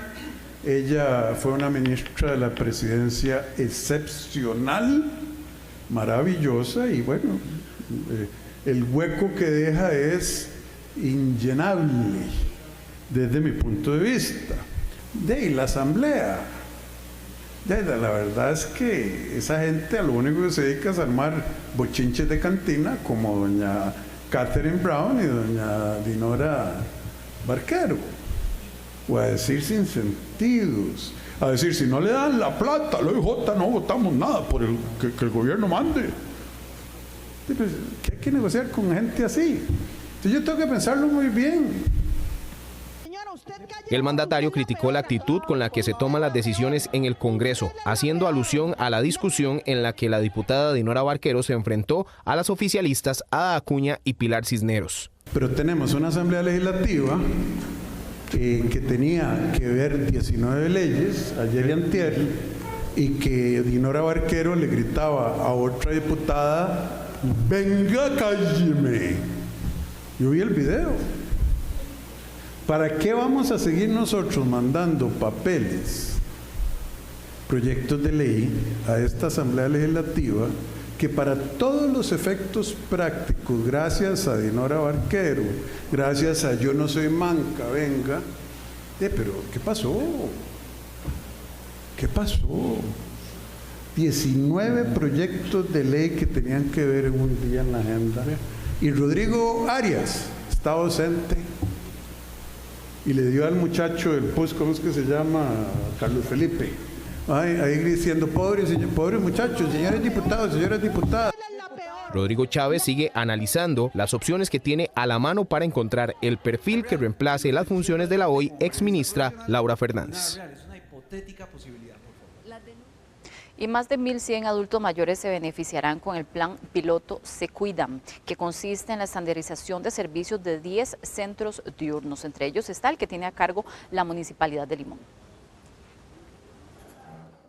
Ella fue una ministra de la Presidencia excepcional, maravillosa, y bueno, el hueco que deja es inllenable desde mi punto de vista. De la Asamblea, la verdad es que esa gente a lo único que se dedica es a armar bochinches de cantina, como doña Catherine Brown y doña Dinora Barquero, o a decir sin sentidos, a decir si no le dan la plata, la OIJ no votamos nada por que el gobierno mande. Que hay que negociar con gente así. Yo tengo que pensarlo muy bien. El mandatario criticó la actitud con la que se toman las decisiones en el Congreso, haciendo alusión a la discusión en la que la diputada Dinora Barquero se enfrentó a las oficialistas Ada Acuña y Pilar Cisneros. Pero tenemos una Asamblea Legislativa que tenía que ver 19 leyes ayer y antier, y que Dinora Barquero le gritaba a otra diputada: venga, cálleme. Yo vi el video. ¿Para qué vamos a seguir nosotros mandando papeles, proyectos de ley a esta Asamblea Legislativa que para todos los efectos prácticos, gracias a Dinora Barquero, gracias a Yo No Soy Manca, venga, pero ¿qué pasó? ¿Qué pasó? 19 proyectos de ley que tenían que ver en un día en la agenda, y Rodrigo Arias está ausente y le dio al muchacho el post, ¿cómo es que se llama? Carlos Felipe. Ahí diciendo: pobre muchachos, señores diputados, señoras diputadas. Rodrigo Chávez sigue analizando las opciones que tiene a la mano para encontrar el perfil que reemplace las funciones de la hoy exministra Laura Fernández. Y más de 1.100 adultos mayores se beneficiarán con el plan piloto Se Cuidan, que consiste en la estandarización de servicios de 10 centros diurnos. Entre ellos está el que tiene a cargo la Municipalidad de Limón.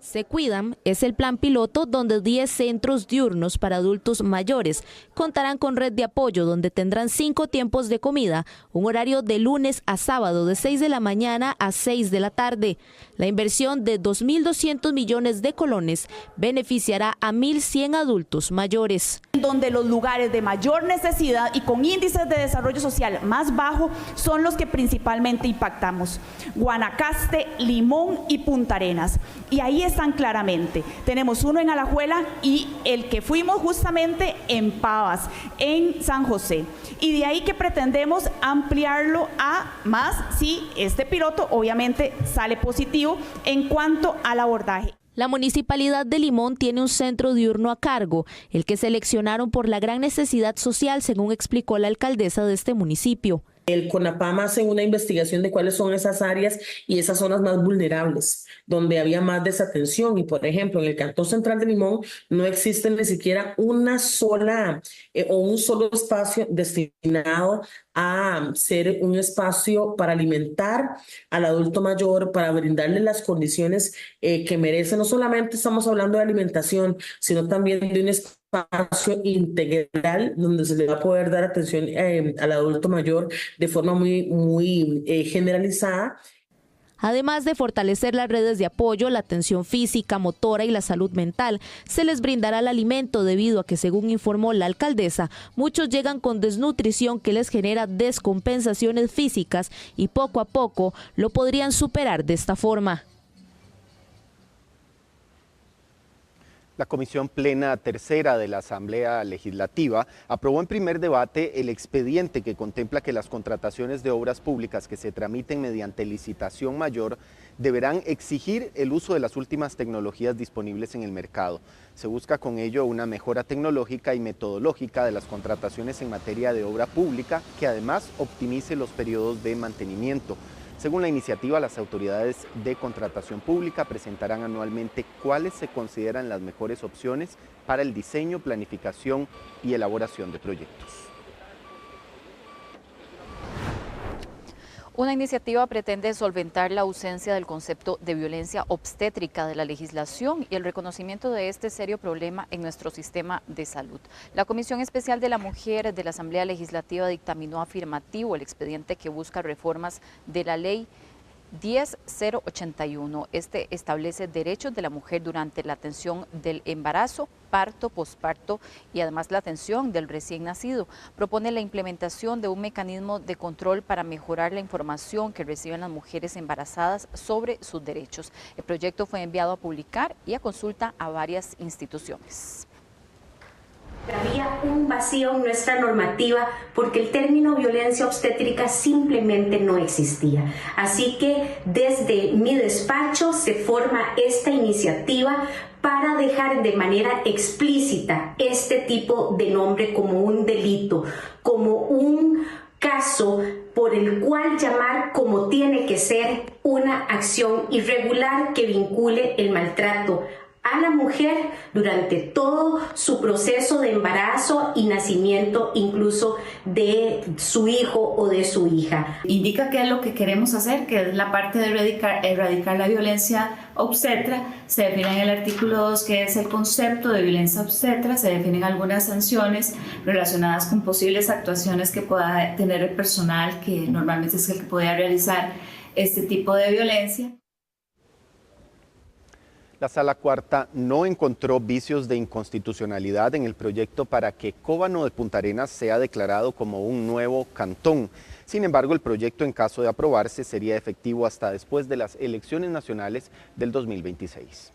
Se Cuidan es el plan piloto donde 10 centros diurnos para adultos mayores contarán con red de apoyo donde tendrán 5 tiempos de comida, un horario de lunes a sábado de 6 de la mañana a 6 de la tarde. La inversión de 2.200 millones de colones beneficiará a 1.100 adultos mayores. Donde los lugares de mayor necesidad y con índices de desarrollo social más bajo son los que principalmente impactamos: Guanacaste, Limón y Punta Arenas. Y ahí están claramente. Tenemos uno en Alajuela y el que fuimos justamente en Pavas, en San José. Y de ahí que pretendemos ampliarlo a más si este piloto obviamente sale positivo en cuanto al abordaje. La Municipalidad de Limón tiene un centro diurno a cargo, el que seleccionaron por la gran necesidad social, según explicó la alcaldesa de este municipio. El CONAPAM hace una investigación de cuáles son esas áreas y esas zonas más vulnerables, donde había más desatención. Y, por ejemplo, en el Cantón Central de Limón no existe ni siquiera una sola o un solo espacio destinado a ser un espacio para alimentar al adulto mayor, para brindarle las condiciones que merece. No solamente estamos hablando de alimentación, sino también de un espacio integral donde se le va a poder dar atención al adulto mayor de forma muy generalizada. Además de fortalecer las redes de apoyo, la atención física, motora y la salud mental, se les brindará el alimento debido a que, según informó la alcaldesa, muchos llegan con desnutrición que les genera descompensaciones físicas y poco a poco lo podrían superar de esta forma. La Comisión Plena Tercera de la Asamblea Legislativa aprobó en primer debate el expediente que contempla que las contrataciones de obras públicas que se tramiten mediante licitación mayor deberán exigir el uso de las últimas tecnologías disponibles en el mercado. Se busca con ello una mejora tecnológica y metodológica de las contrataciones en materia de obra pública que además optimice los periodos de mantenimiento. Según la iniciativa, las autoridades de contratación pública presentarán anualmente cuáles se consideran las mejores opciones para el diseño, planificación y elaboración de proyectos. Una iniciativa pretende solventar la ausencia del concepto de violencia obstétrica de la legislación y el reconocimiento de este serio problema en nuestro sistema de salud. La Comisión Especial de la Mujer de la Asamblea Legislativa dictaminó afirmativo el expediente que busca reformas de la ley 10.081. Este establece derechos de la mujer durante la atención del embarazo, parto, posparto y además la atención del recién nacido. Propone la implementación de un mecanismo de control para mejorar la información que reciben las mujeres embarazadas sobre sus derechos. El proyecto fue enviado a publicar y a consulta a varias instituciones. Había un vacío en nuestra normativa porque el término violencia obstétrica simplemente no existía. Así que desde mi despacho se forma esta iniciativa para dejar de manera explícita este tipo de nombre como un delito, como un caso caso por el cual llamar como tiene que ser una acción irregular que vincule el maltrato a la mujer durante todo su proceso de embarazo y nacimiento, incluso de su hijo o de su hija. Indica qué es lo que queremos hacer, que es la parte de erradicar la violencia obstetra. Se define en el artículo 2 que es el concepto de violencia obstetra, se definen algunas sanciones relacionadas con posibles actuaciones que pueda tener el personal que normalmente es el que pueda realizar este tipo de violencia. La Sala Cuarta no encontró vicios de inconstitucionalidad en el proyecto para que Cóbano de Punta Arenas sea declarado como un nuevo cantón. Sin embargo, el proyecto, en caso de aprobarse, sería efectivo hasta después de las elecciones nacionales del 2026.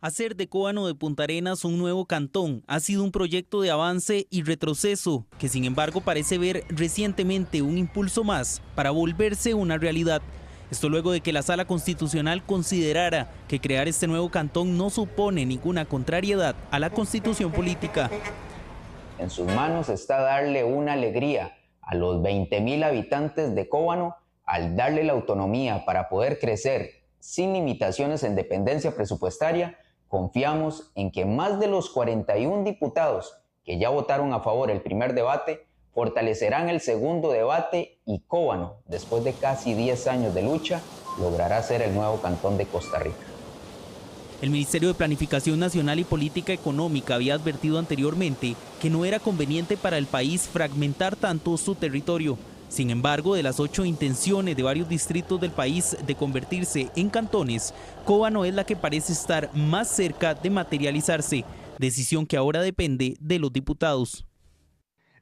Hacer de Cóbano de Punta Arenas un nuevo cantón ha sido un proyecto de avance y retroceso que, sin embargo, parece ver recientemente un impulso más para volverse una realidad. Esto luego de que la Sala Constitucional considerara que crear este nuevo cantón no supone ninguna contrariedad a la Constitución política. En sus manos está darle una alegría a los 20.000 habitantes de Cóbano al darle la autonomía para poder crecer sin limitaciones en dependencia presupuestaria. Confiamos en que más de los 41 diputados que ya votaron a favor el primer debate fortalecerán el segundo debate y Cóbano, después de casi 10 años de lucha, logrará ser el nuevo cantón de Costa Rica. El Ministerio de Planificación Nacional y Política Económica había advertido anteriormente que no era conveniente para el país fragmentar tanto su territorio. Sin embargo, de las 8 intenciones de varios distritos del país de convertirse en cantones, Cóbano es la que parece estar más cerca de materializarse, decisión que ahora depende de los diputados.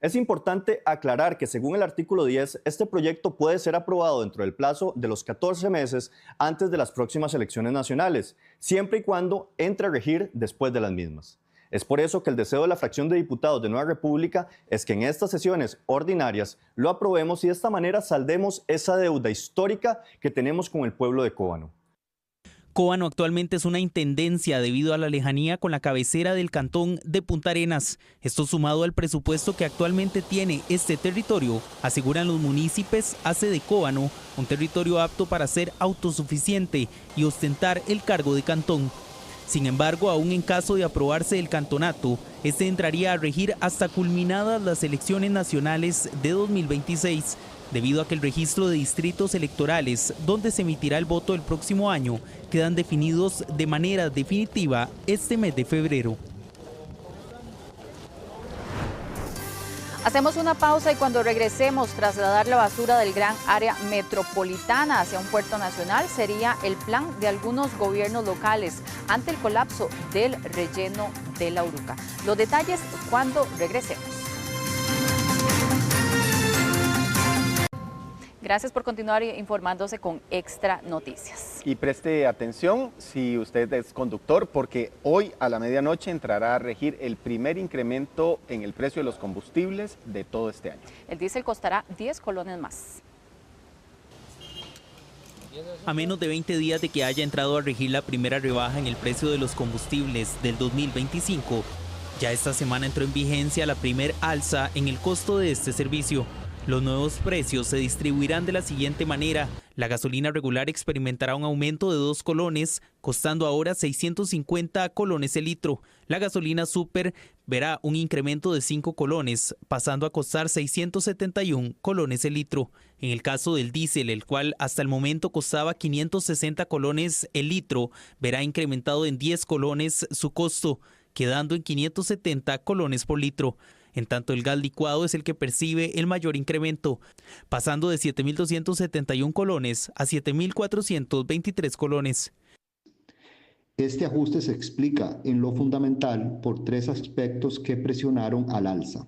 Es importante aclarar que según el artículo 10, este proyecto puede ser aprobado dentro del plazo de los 14 meses antes de las próximas elecciones nacionales, siempre y cuando entre a regir después de las mismas. Es por eso que el deseo de la fracción de diputados de Nueva República es que en estas sesiones ordinarias lo aprobemos y de esta manera saldemos esa deuda histórica que tenemos con el pueblo de Cóbano. Cóbano actualmente es una intendencia debido a la lejanía con la cabecera del cantón de Punta Arenas. Esto sumado al presupuesto que actualmente tiene este territorio, aseguran los municipios, hace de Cóbano un territorio apto para ser autosuficiente y ostentar el cargo de cantón. Sin embargo, aún en caso de aprobarse el cantonato, este entraría a regir hasta culminadas las elecciones nacionales de 2026, debido a que el registro de distritos electorales, donde se emitirá el voto el próximo año, quedan definidos de manera definitiva este mes de febrero. Hacemos una pausa y cuando regresemos, trasladar la basura del gran área metropolitana hacia un puerto nacional sería el plan de algunos gobiernos locales ante el colapso del relleno de la Uruca. Los detalles cuando regresemos. Gracias por continuar informándose con Extra Noticias. Y preste atención si usted es conductor, porque hoy a la medianoche entrará a regir el primer incremento en el precio de los combustibles de todo este año. El diésel costará 10 colones más. A menos de 20 días de que haya entrado a regir la primera rebaja en el precio de los combustibles del 2025, ya esta semana entró en vigencia la primera alza en el costo de este servicio. Los nuevos precios se distribuirán de la siguiente manera. La gasolina regular experimentará un aumento de 2 colones, costando ahora 650 colones el litro. La gasolina super verá un incremento de 5 colones, pasando a costar 671 colones el litro. En el caso del diésel, el cual hasta el momento costaba 560 colones el litro, verá incrementado en 10 colones su costo, quedando en 570 colones por litro. En tanto, el gas licuado es el que percibe el mayor incremento, pasando de 7.271 colones a 7.423 colones. Este ajuste se explica en lo fundamental por 3 aspectos que presionaron al alza.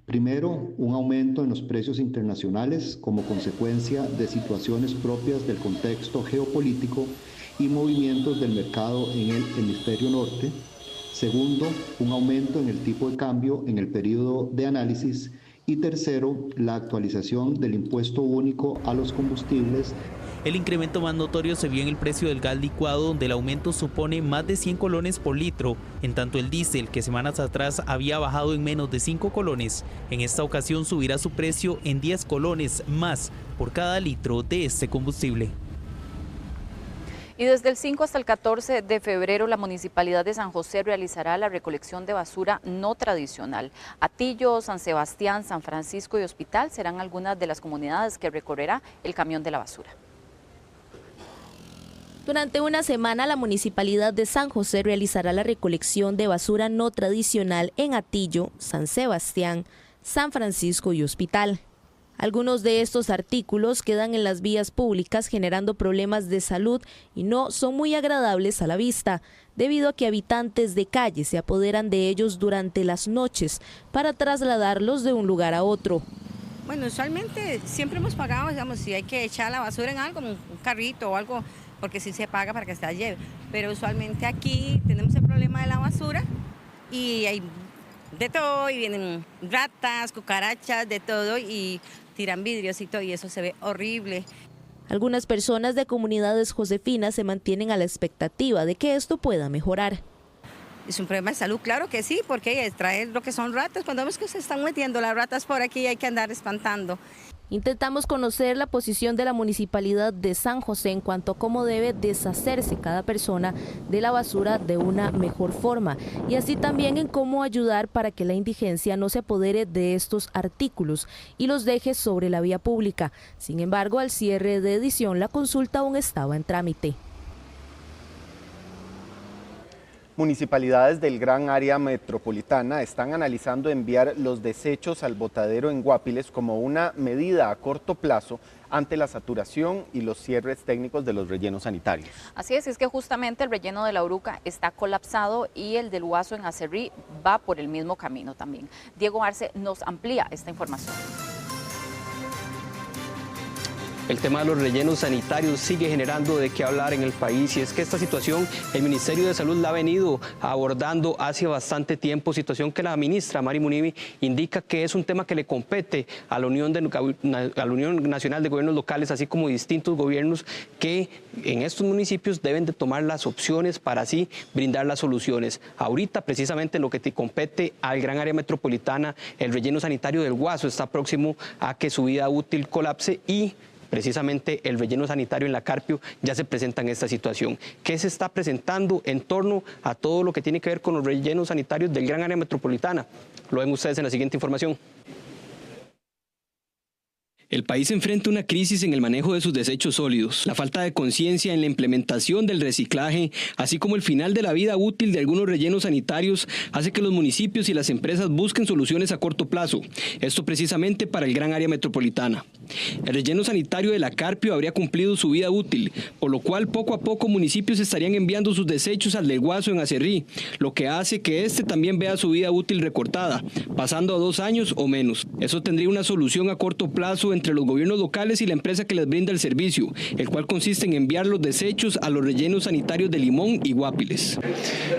Primero, un aumento en los precios internacionales como consecuencia de situaciones propias del contexto geopolítico y movimientos del mercado en el hemisferio norte. Segundo, un aumento en el tipo de cambio en el periodo de análisis. Y tercero, la actualización del impuesto único a los combustibles. El incremento más notorio se vio en el precio del gas licuado, donde el aumento supone más de 100 colones por litro, en tanto el diésel, que semanas atrás había bajado en menos de 5 colones, en esta ocasión subirá su precio en 10 colones más por cada litro de este combustible. Y desde el 5 hasta el 14 de febrero, la Municipalidad de San José realizará la recolección de basura no tradicional. Atillo, San Sebastián, San Francisco y Hospital serán algunas de las comunidades que recorrerá el camión de la basura. Durante una semana, la Municipalidad de San José realizará la recolección de basura no tradicional en Atillo, San Sebastián, San Francisco y Hospital. Algunos de estos artículos quedan en las vías públicas generando problemas de salud y no son muy agradables a la vista, debido a que habitantes de calle se apoderan de ellos durante las noches para trasladarlos de un lugar a otro. Bueno, usualmente siempre hemos pagado, digamos, si hay que echar la basura en algo, un carrito o algo, porque sí se paga para que se la lleve. Pero usualmente aquí tenemos el problema de la basura y hay de todo, y vienen ratas, cucarachas, de todo, y tiran vidrios y todo, y eso se ve horrible. Algunas personas de comunidades josefinas se mantienen a la expectativa de que esto pueda mejorar. Es un problema de salud, claro que sí, porque traer lo que son ratas, cuando vemos que se están metiendo las ratas por aquí hay que andar espantando. Intentamos conocer la posición de la Municipalidad de San José en cuanto a cómo debe deshacerse cada persona de la basura de una mejor forma y así también en cómo ayudar para que la indigencia no se apodere de estos artículos y los deje sobre la vía pública. Sin embargo, al cierre de edición, la consulta aún estaba en trámite. Municipalidades del Gran Área Metropolitana están analizando enviar los desechos al botadero en Guápiles como una medida a corto plazo ante la saturación y los cierres técnicos de los rellenos sanitarios. Así es que justamente el relleno de La Uruca está colapsado y el del Guaso en Acerrí va por el mismo camino también. Diego Arce nos amplía esta información. El tema de los rellenos sanitarios sigue generando de qué hablar en el país y es que esta situación el Ministerio de Salud la ha venido abordando hace bastante tiempo, situación que la ministra Mari Munivi indica que es un tema que le compete a la Unión Nacional de Gobiernos Locales, así como distintos gobiernos que en estos municipios deben de tomar las opciones para así brindar las soluciones. Ahorita precisamente lo que te compete al Gran Área Metropolitana, el relleno sanitario del Guaso está próximo a que su vida útil colapse y precisamente el relleno sanitario en la Carpio ya se presenta en esta situación. ¿Qué se está presentando en torno a todo lo que tiene que ver con los rellenos sanitarios del Gran Área Metropolitana? Lo ven ustedes en la siguiente información. El país enfrenta una crisis en el manejo de sus desechos sólidos. La falta de conciencia en la implementación del reciclaje, así como el final de la vida útil de algunos rellenos sanitarios, hace que los municipios y las empresas busquen soluciones a corto plazo. Esto precisamente para el Gran Área Metropolitana. El relleno sanitario de la Carpio habría cumplido su vida útil, por lo cual poco a poco municipios estarían enviando sus desechos al del Guaso en Acerrí, lo que hace que este también vea su vida útil recortada, pasando a 2 años o menos. Eso tendría una solución a corto plazo entre los gobiernos locales y la empresa que les brinda el servicio, el cual consiste en enviar los desechos a los rellenos sanitarios de Limón y Guápiles.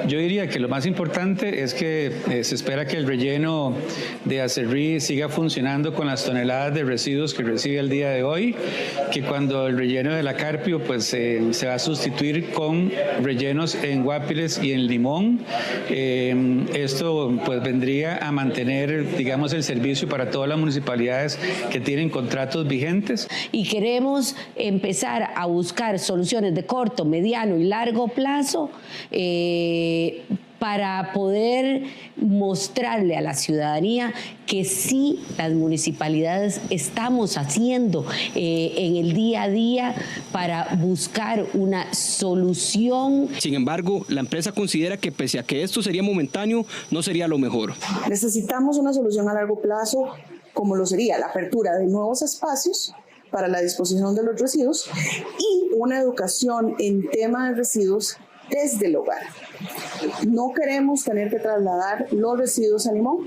Yo diría que lo más importante es que se espera que el relleno de Acerrí siga funcionando con las toneladas de residuos que recibe el día de hoy, que cuando el relleno de la Carpio pues se va a sustituir con rellenos en Guápiles y en Limón. Esto pues vendría a mantener, digamos, el servicio para todas las municipalidades que tienen contratos vigentes. Y queremos empezar a buscar soluciones de corto, mediano y largo plazo para poder mostrarle a la ciudadanía que sí, las municipalidades estamos haciendo en el día a día para buscar una solución. Sin embargo, la empresa considera que pese a que esto sería momentáneo, no sería lo mejor. Necesitamos una solución a largo plazo, como lo sería la apertura de nuevos espacios para la disposición de los residuos y una educación en tema de residuos desde el hogar. No queremos tener que trasladar los residuos a Limón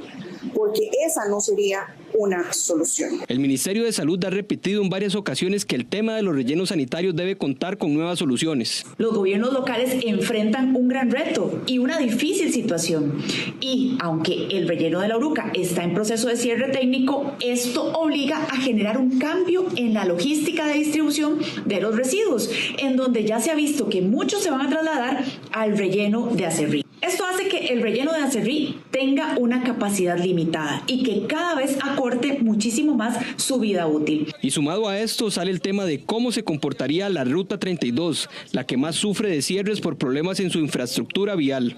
porque esa no sería una solución. El Ministerio de Salud ha repetido en varias ocasiones que el tema de los rellenos sanitarios debe contar con nuevas soluciones. Los gobiernos locales enfrentan un gran reto y una difícil situación. Y aunque el relleno de La Uruca está en proceso de cierre técnico, esto obliga a generar un cambio en la logística de distribución de los residuos, en donde ya se ha visto que muchos se van a trasladar al relleno de Acerrí. Esto hace que el relleno de Acerrí tenga una capacidad limitada y que cada vez acorte muchísimo más su vida útil. Y sumado a esto sale el tema de cómo se comportaría la Ruta 32, la que más sufre de cierres por problemas en su infraestructura vial.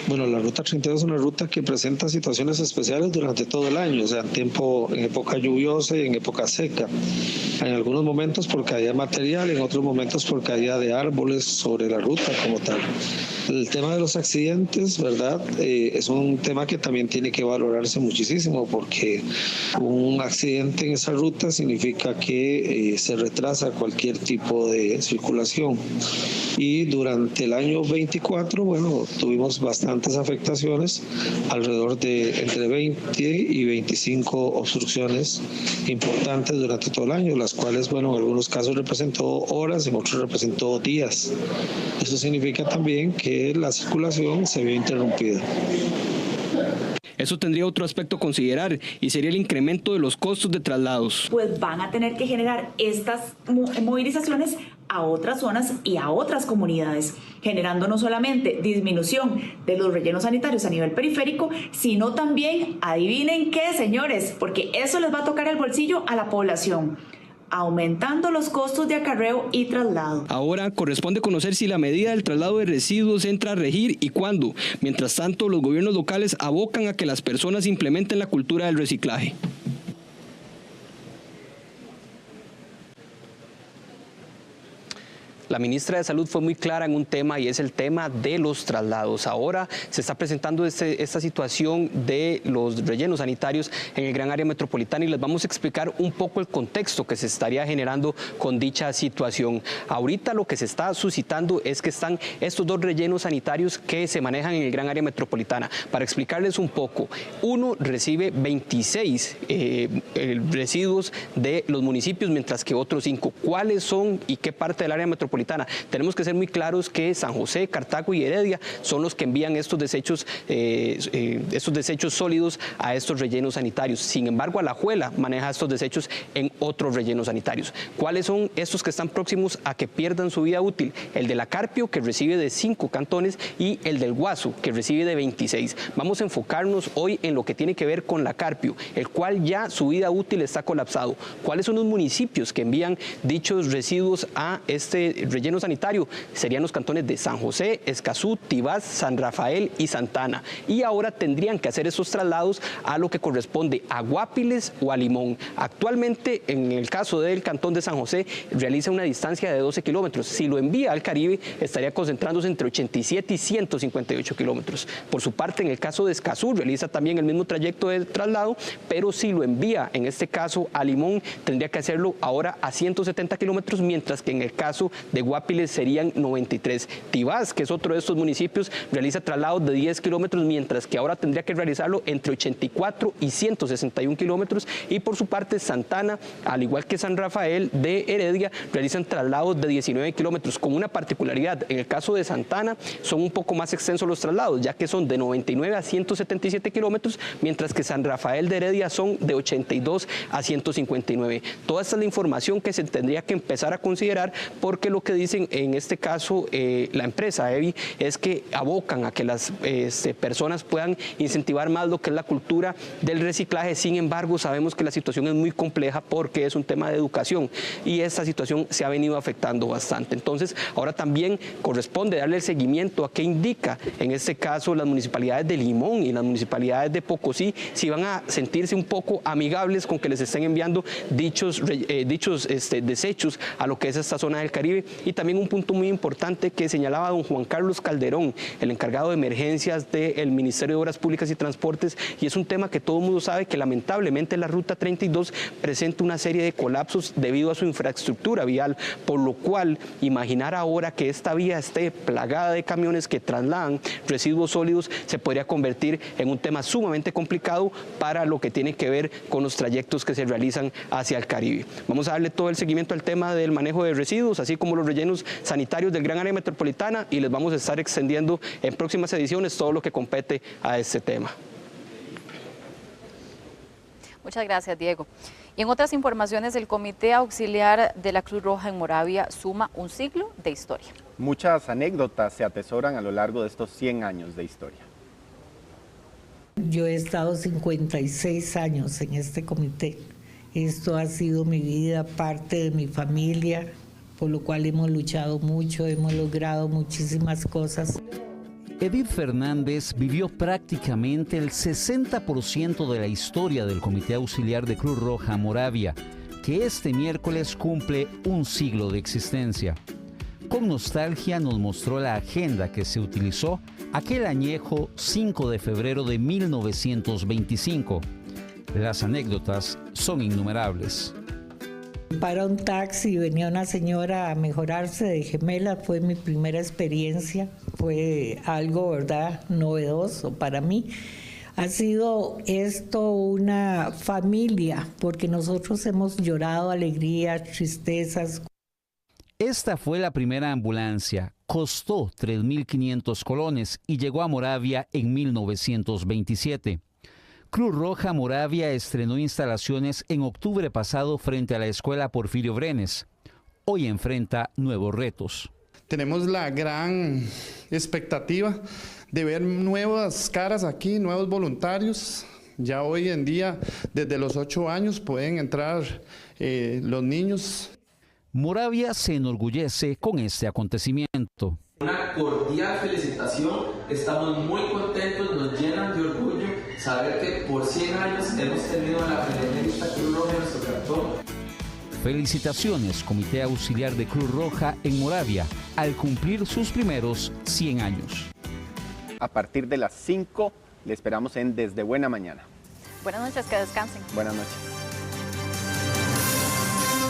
Bueno, la Ruta 32 es una ruta que presenta situaciones especiales durante todo el año, o sea, en época lluviosa y en época seca. En algunos momentos por caída de material, en otros momentos por caída de árboles sobre la ruta como tal. El tema de los accidentes, ¿verdad? Es un tema que también tiene que valorarse muchísimo porque un accidente en esa ruta significa que se retrasa cualquier tipo de circulación. Y durante el año 24, bueno, tuvimos bastantes afectaciones, alrededor de entre 20 y 25 obstrucciones importantes durante todo el año, las cuales, bueno, en algunos casos representó horas, en otros representó días. Eso significa también que la circulación se vio interrumpida. Eso tendría otro aspecto a considerar y sería el incremento de los costos de traslados. Pues van a tener que generar estas movilizaciones a otras zonas y a otras comunidades, generando no solamente disminución de los rellenos sanitarios a nivel periférico, sino también, adivinen qué, señores, porque eso les va a tocar el bolsillo a la población, aumentando los costos de acarreo y traslado. Ahora corresponde conocer si la medida del traslado de residuos entra a regir y cuándo. Mientras tanto, los gobiernos locales abocan a que las personas implementen la cultura del reciclaje. La ministra de Salud fue muy clara en un tema y es el tema de los traslados. Ahora se está presentando esta situación de los rellenos sanitarios en el gran área metropolitana y les vamos a explicar un poco el contexto que se estaría generando con dicha situación. Ahorita lo que se está suscitando es que están estos dos rellenos sanitarios que se manejan en el gran área metropolitana. Para explicarles un poco, uno recibe 26 residuos de los municipios, mientras que otros 5. ¿Cuáles son y qué parte del área metropolitana? Tenemos que ser muy claros que San José, Cartago y Heredia son los que envían estos desechos sólidos a estos rellenos sanitarios. Sin embargo, Alajuela maneja estos desechos en otros rellenos sanitarios. ¿Cuáles son estos que están próximos a que pierdan su vida útil? El de la Carpio, que recibe de 5 cantones, y el del Guaso, que recibe de 26. Vamos a enfocarnos hoy en lo que tiene que ver con la Carpio, el cual ya su vida útil está colapsado. ¿Cuáles son los municipios que envían dichos residuos a este relleno sanitario? Serían los cantones de San José, Escazú, Tibás, San Rafael y Santana. Y ahora tendrían que hacer esos traslados a lo que corresponde a Guapiles o a Limón. Actualmente, en el caso del cantón de San José, realiza una distancia de 12 kilómetros. Si lo envía al Caribe, estaría concentrándose entre 87 y 158 kilómetros. Por su parte, en el caso de Escazú, realiza también el mismo trayecto de traslado, pero si lo envía, en este caso, a Limón, tendría que hacerlo ahora a 170 kilómetros, mientras que en el caso de Guapiles serían 93. Tibás, que es otro de estos municipios, realiza traslados de 10 kilómetros, mientras que ahora tendría que realizarlo entre 84 y 161 kilómetros. Y por su parte, Santana, al igual que San Rafael de Heredia, realizan traslados de 19 kilómetros, con una particularidad. En el caso de Santana, son un poco más extensos los traslados, ya que son de 99 a 177 kilómetros, mientras que San Rafael de Heredia son de 82 a 159. Toda esta es la información que se tendría que empezar a considerar, porque lo que dicen en este caso la empresa EVI es que abocan a que las personas puedan incentivar más lo que es la cultura del reciclaje. Sin embargo, sabemos que la situación es muy compleja porque es un tema de educación y esta situación se ha venido afectando bastante. Entonces, ahora también corresponde darle el seguimiento a qué indica en este caso las municipalidades de Limón y las municipalidades de Pocosí, si van a sentirse un poco amigables con que les estén enviando dichos desechos a lo que es esta zona del Caribe, Y también un punto muy importante que señalaba don Juan Carlos Calderón, el encargado de emergencias del Ministerio de Obras Públicas y Transportes, y es un tema que todo el mundo sabe, que lamentablemente la Ruta 32 presenta una serie de colapsos debido a su infraestructura vial, por lo cual imaginar ahora que esta vía esté plagada de camiones que trasladan residuos sólidos se podría convertir en un tema sumamente complicado para lo que tiene que ver con los trayectos que se realizan hacia el Caribe. Vamos a darle todo el seguimiento al tema del manejo de residuos, así como los rellenos sanitarios del gran área metropolitana, y les vamos a estar extendiendo en próximas ediciones todo lo que compete a este tema. Muchas gracias, Diego. Y en otras informaciones, el Comité Auxiliar de la Cruz Roja en Moravia suma un siglo de historia. Muchas anécdotas se atesoran a lo largo de estos 100 años de historia. Yo he estado 56 años en este comité. Esto ha sido mi vida, parte de mi familia, por lo cual hemos luchado mucho, hemos logrado muchísimas cosas. Edith Fernández vivió prácticamente el 60% de la historia del Comité Auxiliar de Cruz Roja Moravia, que este miércoles cumple un siglo de existencia. Con nostalgia nos mostró la agenda que se utilizó aquel añejo 5 de febrero de 1925. Las anécdotas son innumerables. Para un taxi venía una señora a mejorarse de gemelas, fue mi primera experiencia, fue algo, ¿verdad?, novedoso para mí. Ha sido esto una familia, porque nosotros hemos llorado alegrías, tristezas. Esta fue la primera ambulancia, costó 3.500 colones y llegó a Moravia en 1927. Cruz Roja Moravia estrenó instalaciones en octubre pasado frente a la Escuela Porfirio Brenes. Hoy enfrenta nuevos retos. Tenemos la gran expectativa de ver nuevas caras aquí, nuevos voluntarios. Ya hoy en día, desde los 8 años, pueden entrar los niños. Moravia se enorgullece con este acontecimiento. Una cordial felicitación, estamos muy contentos, nos llenan de orgullo saber que por 100 años hemos tenido a la Benemérita Cruz Roja en nuestro cantón. Felicitaciones, Comité Auxiliar de Cruz Roja en Moravia, al cumplir sus primeros 100 años. A partir de las 5 le esperamos en Desde Buena Mañana. Buenas noches, que descansen. Buenas noches.